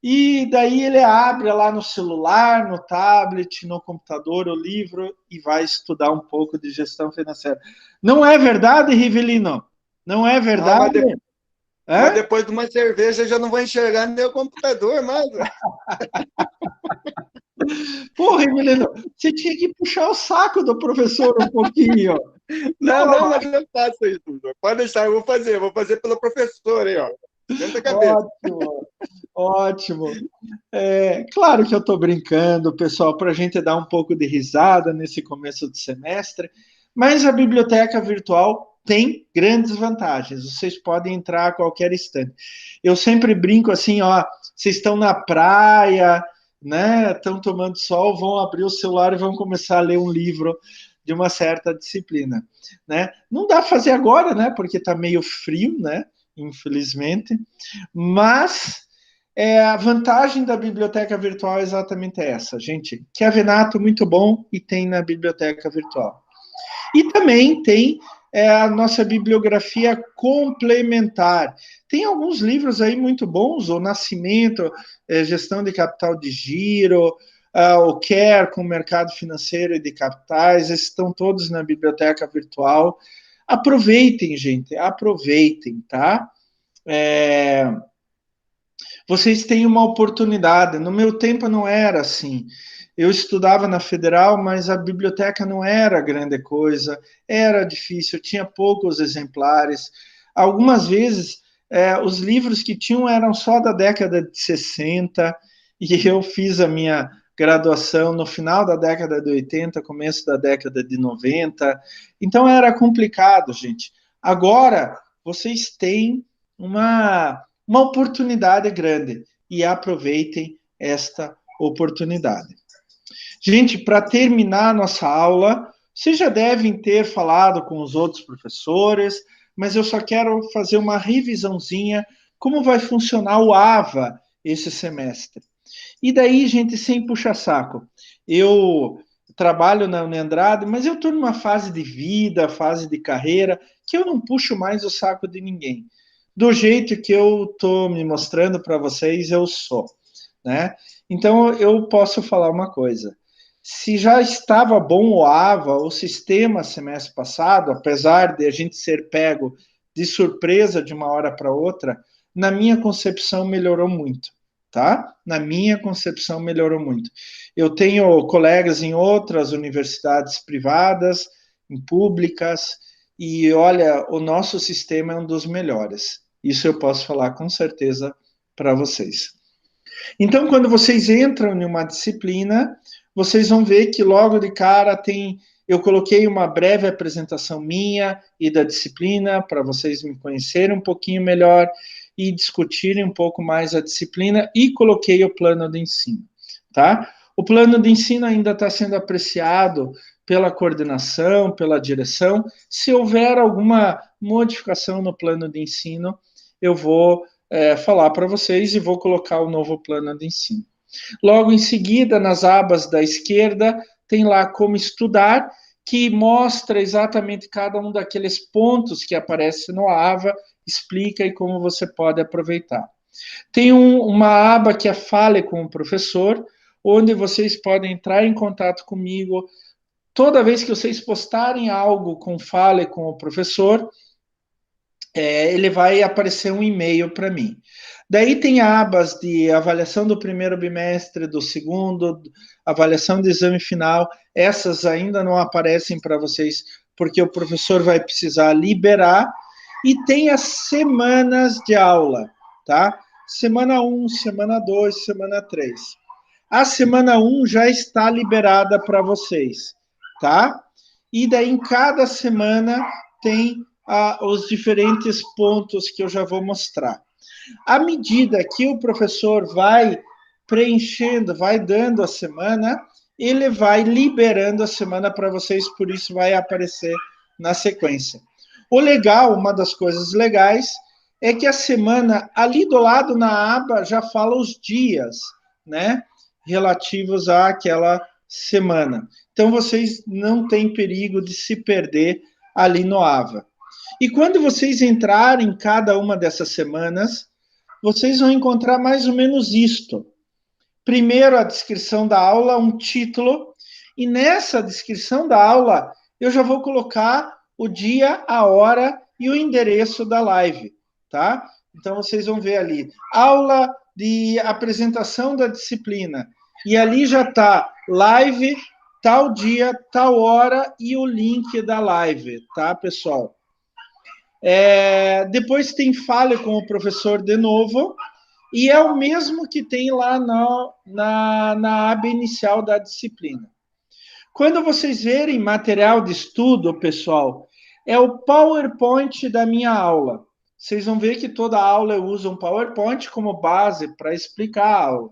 E daí ele abre lá no celular, no tablet, no computador, o livro e vai estudar um pouco de gestão financeira. Não é verdade, Rivelino? Não é verdade? Mas depois de uma cerveja eu já não vou enxergar nem o computador mais. Pô, Rivelino, você tinha que puxar o saco do professor um pouquinho. Não, mas eu faço isso. Pode deixar, eu vou fazer pelo professor aí, ó. Dentro da cabeça. Ótimo. Claro que eu estou brincando, pessoal, para a gente dar um pouco de risada nesse começo de semestre, mas a biblioteca virtual tem grandes vantagens. Vocês podem entrar a qualquer instante. Eu sempre brinco assim, vocês estão na praia, né? Estão tomando sol, vão abrir o celular e vão começar a ler um livro de uma certa disciplina, né? Não dá para fazer agora, né? Porque está meio frio, né? Infelizmente, mas a vantagem da biblioteca virtual é exatamente essa, gente. Chiavinato, muito bom, e tem na biblioteca virtual. E também tem a nossa bibliografia complementar. Tem alguns livros aí muito bons, o Nascimento, Gestão de Capital de Giro, o Care com o Mercado Financeiro e de Capitais, esses estão todos na biblioteca virtual. Aproveitem, gente, aproveitem, tá? Vocês têm uma oportunidade. No meu tempo não era assim. Eu estudava na Federal, mas a biblioteca não era grande coisa, era difícil, tinha poucos exemplares. Algumas vezes, os livros que tinham eram só da década de 60, e eu fiz a minha graduação no final da década de 80, começo da década de 90, então era complicado, gente. Agora, vocês têm uma oportunidade grande e aproveitem esta oportunidade. Gente, para terminar a nossa aula, vocês já devem ter falado com os outros professores, mas eu só quero fazer uma revisãozinha como vai funcionar o AVA esse semestre. E daí, gente, sem puxa-saco, eu trabalho na Uniandrade, mas eu estou numa fase de vida, fase de carreira, que eu não puxo mais o saco de ninguém. Do jeito que eu estou me mostrando para vocês, eu sou, né? Então, eu posso falar uma coisa. Se já estava bom o AVA, o sistema, semestre passado, apesar de a gente ser pego de surpresa de uma hora para outra, na minha concepção melhorou muito, tá? Na minha concepção melhorou muito. Eu tenho colegas em outras universidades privadas, em públicas, e olha, o nosso sistema é um dos melhores. Isso eu posso falar com certeza para vocês. Então, quando vocês entram em uma disciplina, vocês vão ver que logo de cara eu coloquei uma breve apresentação minha e da disciplina para vocês me conhecerem um pouquinho melhor e discutirem um pouco mais a disciplina, e coloquei o plano de ensino, tá? O plano de ensino ainda está sendo apreciado pela coordenação, pela direção. Se houver alguma modificação no plano de ensino, eu vou falar para vocês e vou colocar o novo plano de ensino. Logo em seguida, nas abas da esquerda, tem lá como estudar, que mostra exatamente cada um daqueles pontos que aparece no AVA explica e como você pode aproveitar. Tem uma aba que é Fale com o Professor, onde vocês podem entrar em contato comigo. Toda vez que vocês postarem algo com Fale com o Professor, ele vai aparecer um e-mail para mim. Daí tem abas de avaliação do primeiro bimestre, do segundo, avaliação de exame final. Essas ainda não aparecem para vocês, porque o professor vai precisar liberar. E tem as semanas de aula, tá? Semana 1, semana 2, semana 3. A semana 1 já está liberada para vocês, tá? E daí em cada semana tem os diferentes pontos que eu já vou mostrar. À medida que o professor vai preenchendo, vai dando a semana, ele vai liberando a semana para vocês, por isso vai aparecer na sequência. O legal, uma das coisas legais, é que a semana, ali do lado na aba, já fala os dias, né, relativos àquela semana. Então, vocês não têm perigo de se perder ali no AVA. E quando vocês entrarem em cada uma dessas semanas, vocês vão encontrar mais ou menos isto. Primeiro, a descrição da aula, um título, e nessa descrição da aula, eu já vou colocar o dia, a hora e o endereço da live, tá? Então, vocês vão ver ali, aula de apresentação da disciplina, e ali já está live, tal dia, tal hora, e o link da live, tá, pessoal? Depois tem Fale com o Professor de novo, e é o mesmo que tem lá na aba inicial da disciplina. Quando vocês verem material de estudo, pessoal, é o PowerPoint da minha aula. Vocês vão ver que toda aula eu uso um PowerPoint como base para explicar a aula,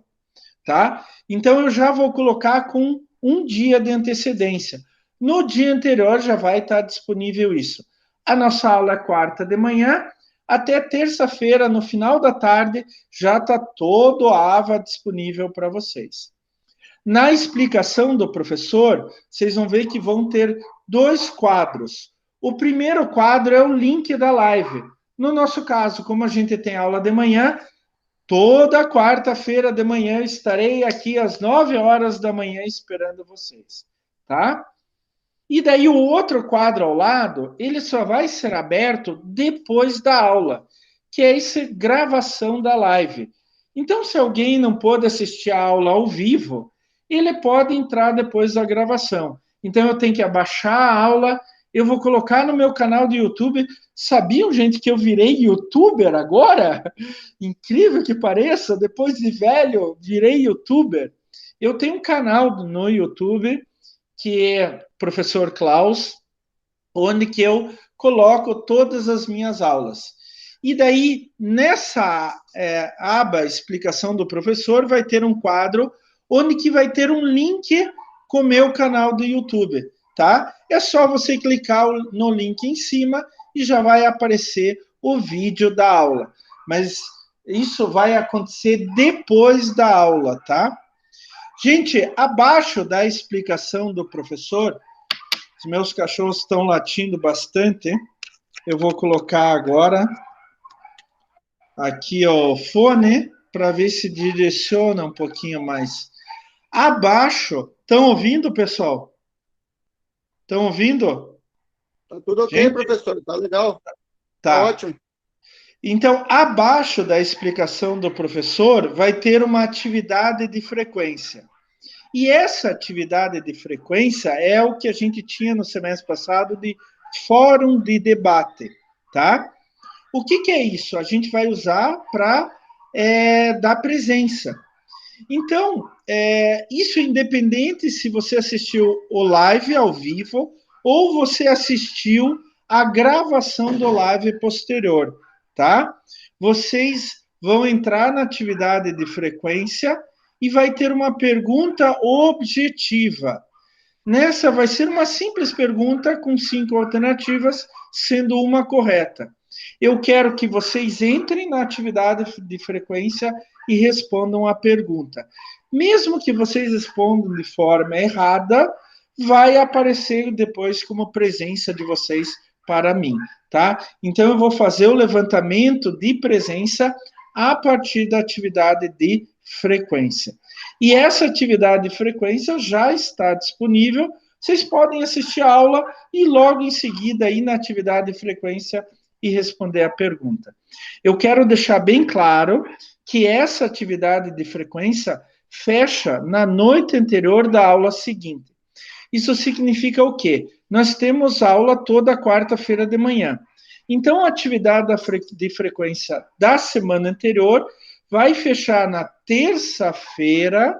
tá? Então, eu já vou colocar com um dia de antecedência. No dia anterior já vai estar disponível isso. A nossa aula é quarta de manhã, até terça-feira, no final da tarde, já está todo o AVA disponível para vocês. Na explicação do professor, vocês vão ver que vão ter 2 quadros. O primeiro quadro é o link da live. No nosso caso, como a gente tem aula de manhã, toda quarta-feira de manhã eu estarei aqui às 9 horas da manhã esperando vocês, tá? E daí o outro quadro ao lado, ele só vai ser aberto depois da aula, que é essa gravação da live. Então, se alguém não pôde assistir a aula ao vivo, ele pode entrar depois da gravação. Então, eu tenho que abaixar a aula, eu vou colocar no meu canal do YouTube. Sabiam, gente, que eu virei youtuber agora? Incrível que pareça, depois de velho, virei youtuber. Eu tenho um canal no YouTube, que é Professor Klaus, onde que eu coloco todas as minhas aulas. E daí, nessa aba Explicação do Professor, vai ter um quadro onde que vai ter um link com o meu canal do YouTube, tá? É só você clicar no link em cima e já vai aparecer o vídeo da aula. Mas isso vai acontecer depois da aula, tá? Gente, abaixo da explicação do professor, os meus cachorros estão latindo bastante. Eu vou colocar agora aqui o fone para ver se direciona um pouquinho mais. Abaixo, estão ouvindo, pessoal? Estão ouvindo? Tá tudo ok, gente? Professor, tá legal. Tá ótimo. Então, abaixo da explicação do professor, vai ter uma atividade de frequência. E essa atividade de frequência é o que a gente tinha no semestre passado de fórum de debate, tá? O que é isso? A gente vai usar para dar presença. Então, isso é independente se você assistiu o live ao vivo ou você assistiu a gravação do live posterior, tá? Vocês vão entrar na atividade de frequência e vai ter uma pergunta objetiva. Nessa vai ser uma simples pergunta com 5 alternativas, sendo uma correta. Eu quero que vocês entrem na atividade de frequência e respondam a pergunta. Mesmo que vocês respondam de forma errada, vai aparecer depois como presença de vocês para mim, tá? Então, eu vou fazer o levantamento de presença a partir da atividade de frequência. E essa atividade de frequência já está disponível. Vocês podem assistir a aula e logo em seguida ir na atividade de frequência e responder a pergunta. Eu quero deixar bem claro que essa atividade de frequência fecha na noite anterior da aula seguinte. Isso significa o quê? Nós temos aula toda quarta-feira de manhã. Então, a atividade de frequência da semana anterior vai fechar na terça-feira,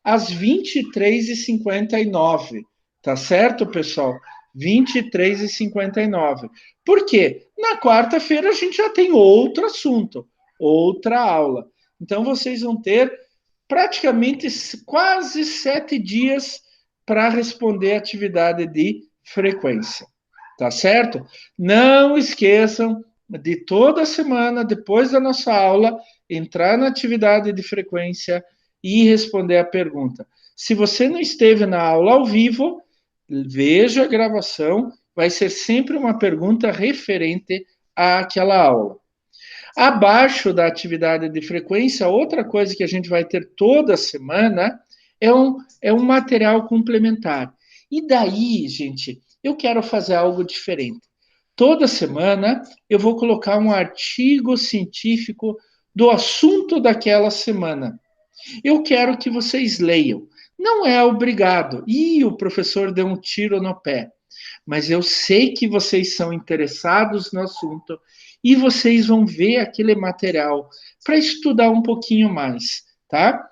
às 23h59. Tá certo, pessoal? 23h59. Por quê? Na quarta-feira a gente já tem outro assunto, outra aula. Então, vocês vão ter praticamente quase 7 dias para responder a atividade de frequência. Tá certo? Não esqueçam de toda semana, depois da nossa aula, entrar na atividade de frequência e responder a pergunta. Se você não esteve na aula ao vivo, veja a gravação, vai ser sempre uma pergunta referente àquela aula. Abaixo da atividade de frequência, outra coisa que a gente vai ter toda semana é um material complementar. E daí, gente, eu quero fazer algo diferente. Toda semana eu vou colocar um artigo científico do assunto daquela semana. Eu quero que vocês leiam. Não é obrigado. Ih, o professor deu um tiro no pé. Mas eu sei que vocês são interessados no assunto e vocês vão ver aquele material para estudar um pouquinho mais, tá?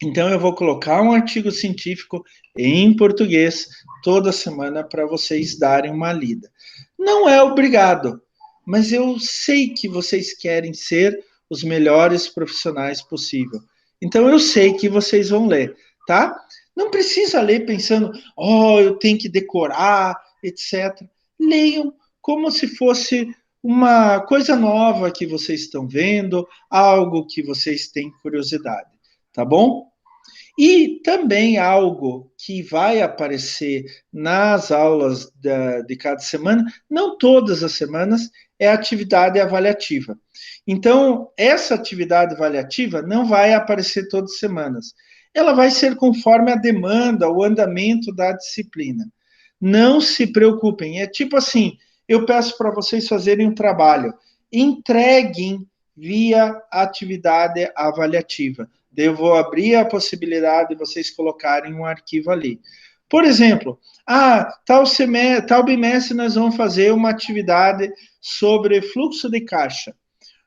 Então, eu vou colocar um artigo científico em português toda semana para vocês darem uma lida. Não é obrigado, mas eu sei que vocês querem ser os melhores profissionais possível. Então, eu sei que vocês vão ler, tá? Não precisa ler pensando, eu tenho que decorar, etc. Leiam como se fosse uma coisa nova que vocês estão vendo, algo que vocês têm curiosidade, tá bom? E também algo que vai aparecer nas aulas de cada semana, não todas as semanas, é a atividade avaliativa. Então, essa atividade avaliativa não vai aparecer todas as semanas. Ela vai ser conforme a demanda, o andamento da disciplina. Não se preocupem, é tipo assim, eu peço para vocês fazerem um trabalho, entreguem via atividade avaliativa. Eu vou abrir a possibilidade de vocês colocarem um arquivo ali. Por exemplo, tal bimestre nós vamos fazer uma atividade sobre fluxo de caixa.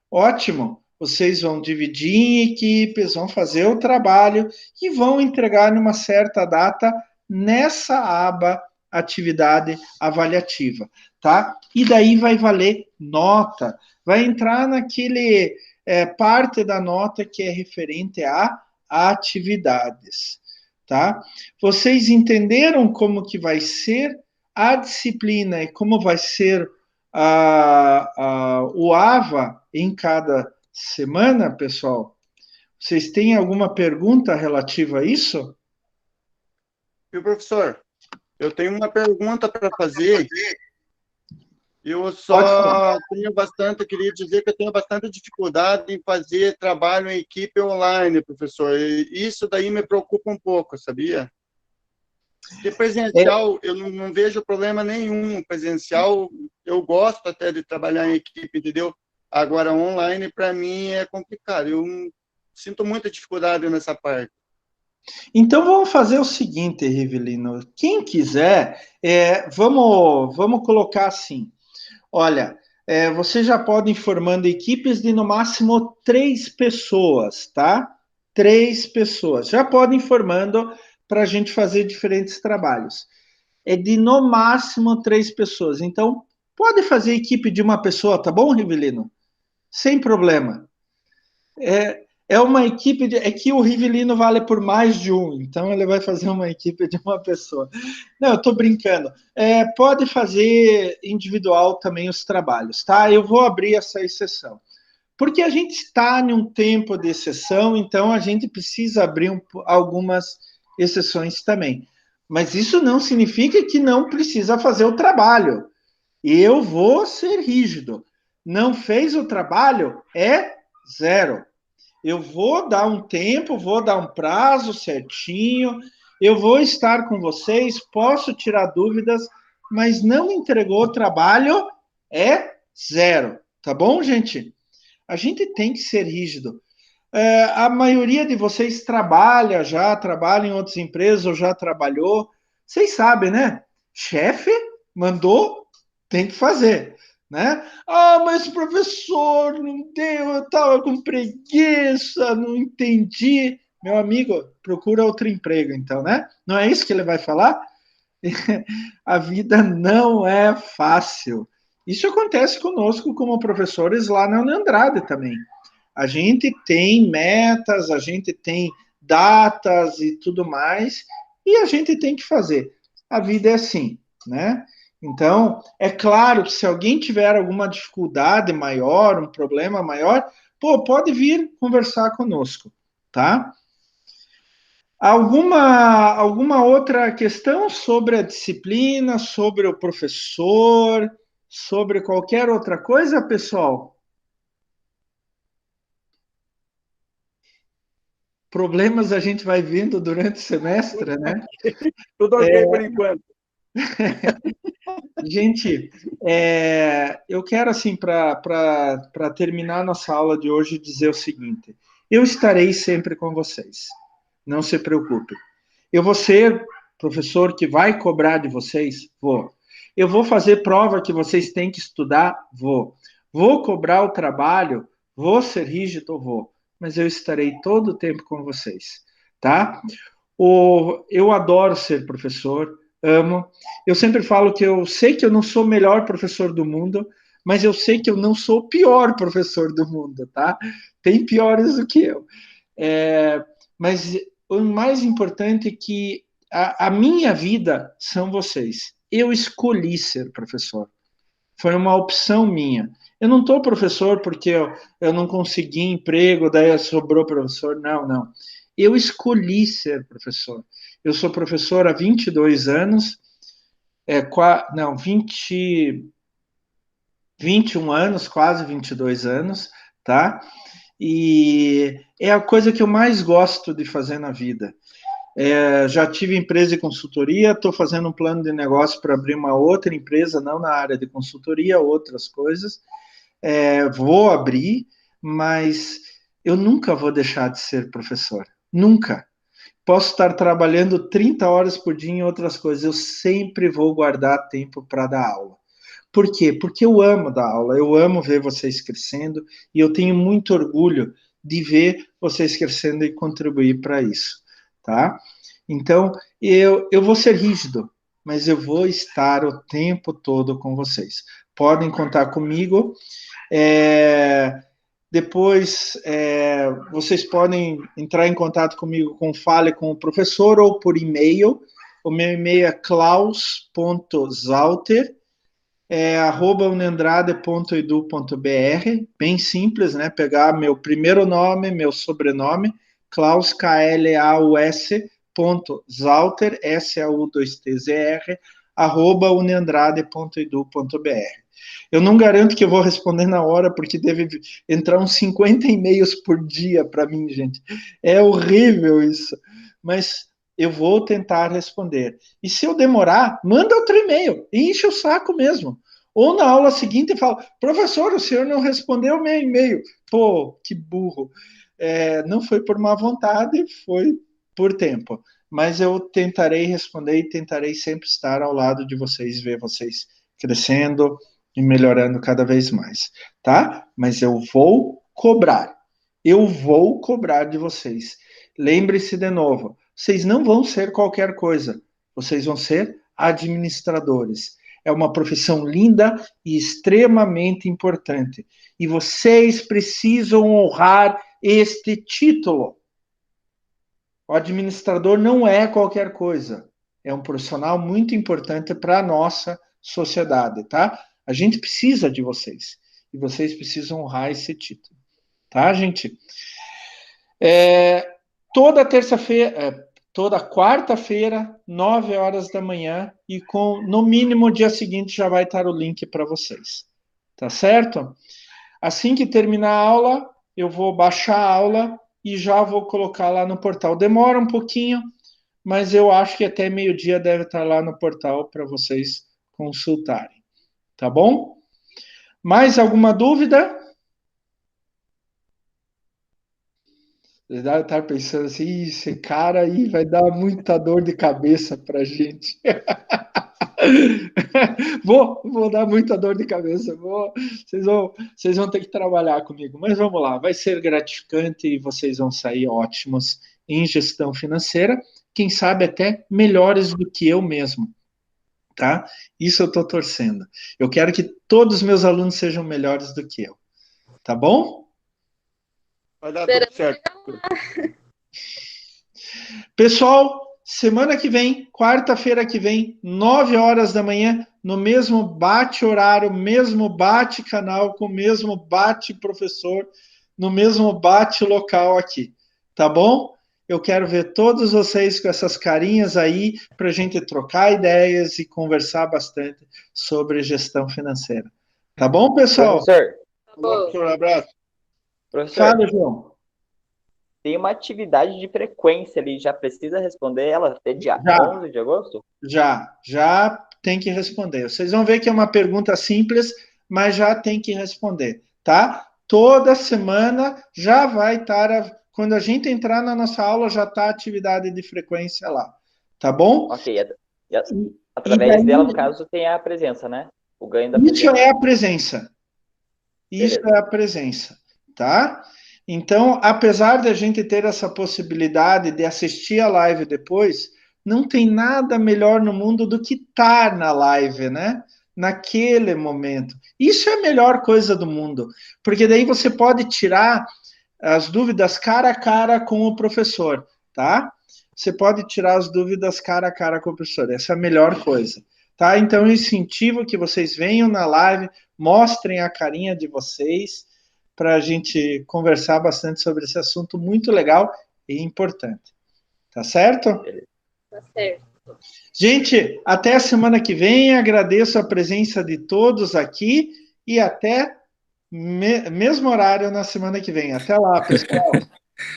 Ótimo, vocês vão dividir em equipes, vão fazer o trabalho e vão entregar numa certa data nessa aba atividade avaliativa, tá? E daí vai valer nota, vai entrar naquele parte da nota que é referente a atividades, tá? Vocês entenderam como que vai ser a disciplina e como vai ser o AVA em cada semana, pessoal? Vocês têm alguma pergunta relativa a isso? Viu, professor? Eu tenho uma pergunta para fazer. Eu só tenho bastante, queria dizer que eu tenho bastante dificuldade em fazer trabalho em equipe online, professor. E isso daí me preocupa um pouco, sabia? Porque presencial, eu não vejo problema nenhum. Presencial, eu gosto até de trabalhar em equipe, entendeu? Agora, online, para mim, é complicado. Eu sinto muita dificuldade nessa parte. Então, vamos fazer o seguinte, Rivelino. Quem quiser, vamos colocar assim. Olha, você já pode ir formando equipes de no máximo 3 pessoas, tá? 3 pessoas. Já podem ir formando para a gente fazer diferentes trabalhos. É de no máximo 3 pessoas. Então, pode fazer equipe de uma pessoa, tá bom, Rivelino? Sem problema. É uma equipe é que o Rivelino vale por mais de um, então ele vai fazer uma equipe de uma pessoa. Não, eu estou brincando. Pode fazer individual também os trabalhos, tá? Eu vou abrir essa exceção. Porque a gente está em um tempo de exceção, então a gente precisa abrir algumas exceções também. Mas isso não significa que não precisa fazer o trabalho. Eu vou ser rígido. Não fez o trabalho, é 0. Eu vou dar um tempo, vou dar um prazo certinho, eu vou estar com vocês, posso tirar dúvidas, mas não entregou o trabalho, é 0. Tá bom, gente? A gente tem que ser rígido. A maioria de vocês trabalha em outras empresas ou já trabalhou. Vocês sabem, né? Chefe mandou, tem que fazer, né? Ah, mas professor, não deu, eu estava com preguiça, não entendi. Meu amigo, procura outro emprego, então, né? Não é isso que ele vai falar? A vida não é fácil. Isso acontece conosco como professores lá na Andrade também. A gente tem metas, a gente tem datas e tudo mais, e a gente tem que fazer. A vida é assim, né? Então, é claro que se alguém tiver alguma dificuldade maior, um problema maior, pô, pode vir conversar conosco, tá? Alguma outra questão sobre a disciplina, sobre o professor, sobre qualquer outra coisa, pessoal? Problemas a gente vai vendo durante o semestre, né? Tudo ok por enquanto. Gente, eu quero, assim, para terminar nossa aula de hoje, dizer o seguinte: eu estarei sempre com vocês, não se preocupe. Eu vou ser professor que vai cobrar de vocês? Vou. Eu vou fazer prova que vocês têm que estudar? Vou. Vou cobrar o trabalho? Vou ser rígido? Vou. Mas eu estarei todo o tempo com vocês, tá? Eu adoro ser professor, amo. Eu sempre falo que eu sei que eu não sou o melhor professor do mundo, mas eu sei que eu não sou o pior professor do mundo, tá? Tem piores do que eu. Mas o mais importante é que a minha vida são vocês. Eu escolhi ser professor. Foi uma opção minha. Eu não estou professor porque eu não consegui emprego, daí sobrou professor. Não, não. Eu escolhi ser professor. Eu sou professor há 22 anos, não, 21 anos, quase 22 anos, tá? E é a coisa que eu mais gosto de fazer na vida. Já tive empresa de consultoria, estou fazendo um plano de negócio para abrir uma outra empresa, não na área de consultoria, outras coisas. Vou abrir, mas eu nunca vou deixar de ser professor. Nunca. Posso estar trabalhando 30 horas por dia em outras coisas, eu sempre vou guardar tempo para dar aula. Por quê? Porque eu amo dar aula, eu amo ver vocês crescendo e eu tenho muito orgulho de ver vocês crescendo e contribuir para isso, tá? Então, eu vou ser rígido, mas eu vou estar o tempo todo com vocês. Podem contar comigo. Depois, vocês podem entrar em contato comigo com Fale com o Professor ou por e-mail. O meu e-mail é klaus.zauter, @unandrade.edu.br, bem simples, né? Pegar meu primeiro nome, meu sobrenome, Klaus, Klaus, Zauter, SAU2TZR, @unandrade.edu.br. Eu não garanto que eu vou responder na hora, porque deve entrar uns 50 e-mails por dia para mim, gente. É horrível isso. Mas eu vou tentar responder. E se eu demorar, manda outro e-mail. Enche o saco mesmo. Ou na aula seguinte fala, professor, o senhor não respondeu o meu e-mail. Pô, que burro. Não foi por má vontade, foi por tempo. Mas eu tentarei responder e tentarei sempre estar ao lado de vocês, ver vocês crescendo e melhorando cada vez mais, tá? Mas eu vou cobrar. Eu vou cobrar de vocês. Lembre-se de novo, vocês não vão ser qualquer coisa. Vocês vão ser administradores. É uma profissão linda e extremamente importante. E vocês precisam honrar este título. O administrador não é qualquer coisa. É um profissional muito importante para a nossa sociedade, tá? A gente precisa de vocês. E vocês precisam honrar esse título. Tá, gente? Toda terça-feira, toda quarta-feira, 9 horas da manhã, e no mínimo o dia seguinte já vai estar o link para vocês. Tá certo? Assim que terminar a aula, eu vou baixar a aula e já vou colocar lá no portal. Demora um pouquinho, mas eu acho que até meio-dia deve estar lá no portal para vocês consultarem. Tá bom? Mais alguma dúvida? Você deve estar pensando assim, esse cara aí vai dar muita dor de cabeça para gente. Vou dar muita dor de cabeça. Vocês vão ter que trabalhar comigo. Mas vamos lá, vai ser gratificante e vocês vão sair ótimos em gestão financeira. Quem sabe até melhores do que eu mesmo. Tá? Isso eu estou torcendo. Eu quero que todos os meus alunos sejam melhores do que eu. Tá bom? Vai dar tudo certo. Pessoal, semana que vem, quarta-feira que vem, 9 horas da manhã, no mesmo bate-horário, mesmo bate-canal, com o mesmo bate-professor, no mesmo bate-local aqui. Tá bom? Eu quero ver todos vocês com essas carinhas aí para a gente trocar ideias e conversar bastante sobre gestão financeira. Tá bom, pessoal? Professor, Professor, abraço. professor, Fala, João. tem uma atividade de frequência ali, já precisa responder ela até dia Já. 11 de agosto? Já tem que responder. Vocês vão ver que é uma pergunta simples, mas já tem que responder, tá? Toda semana já vai estar, quando a gente entrar na nossa aula, já está a atividade de frequência lá, tá bom? Ok, E através daí, dela, no caso, tem a presença, né? O ganho da isso presença. é a presença. Isso Beleza. é a presença, tá? Então, apesar de a gente ter essa possibilidade de assistir a live depois, não tem nada melhor no mundo do que estar na live, né? Naquele momento. Isso é a melhor coisa do mundo, porque daí você pode tirar as dúvidas cara a cara com o professor, tá? Você pode tirar as dúvidas cara a cara com o professor. Essa é a melhor coisa, tá? Então, eu incentivo que vocês venham na live, mostrem a carinha de vocês, para a gente conversar bastante sobre esse assunto muito legal e importante. Tá certo? Tá certo. Gente, até a semana que vem. Agradeço a presença de todos aqui e até mesmo horário na semana que vem. Até lá, pessoal.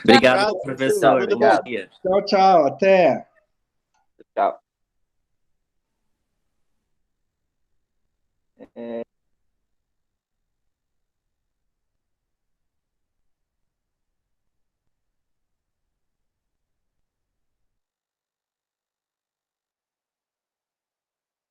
Obrigado, Tchau, professor. tudo Bom bom. dia. Tchau, tchau. Até. Tchau.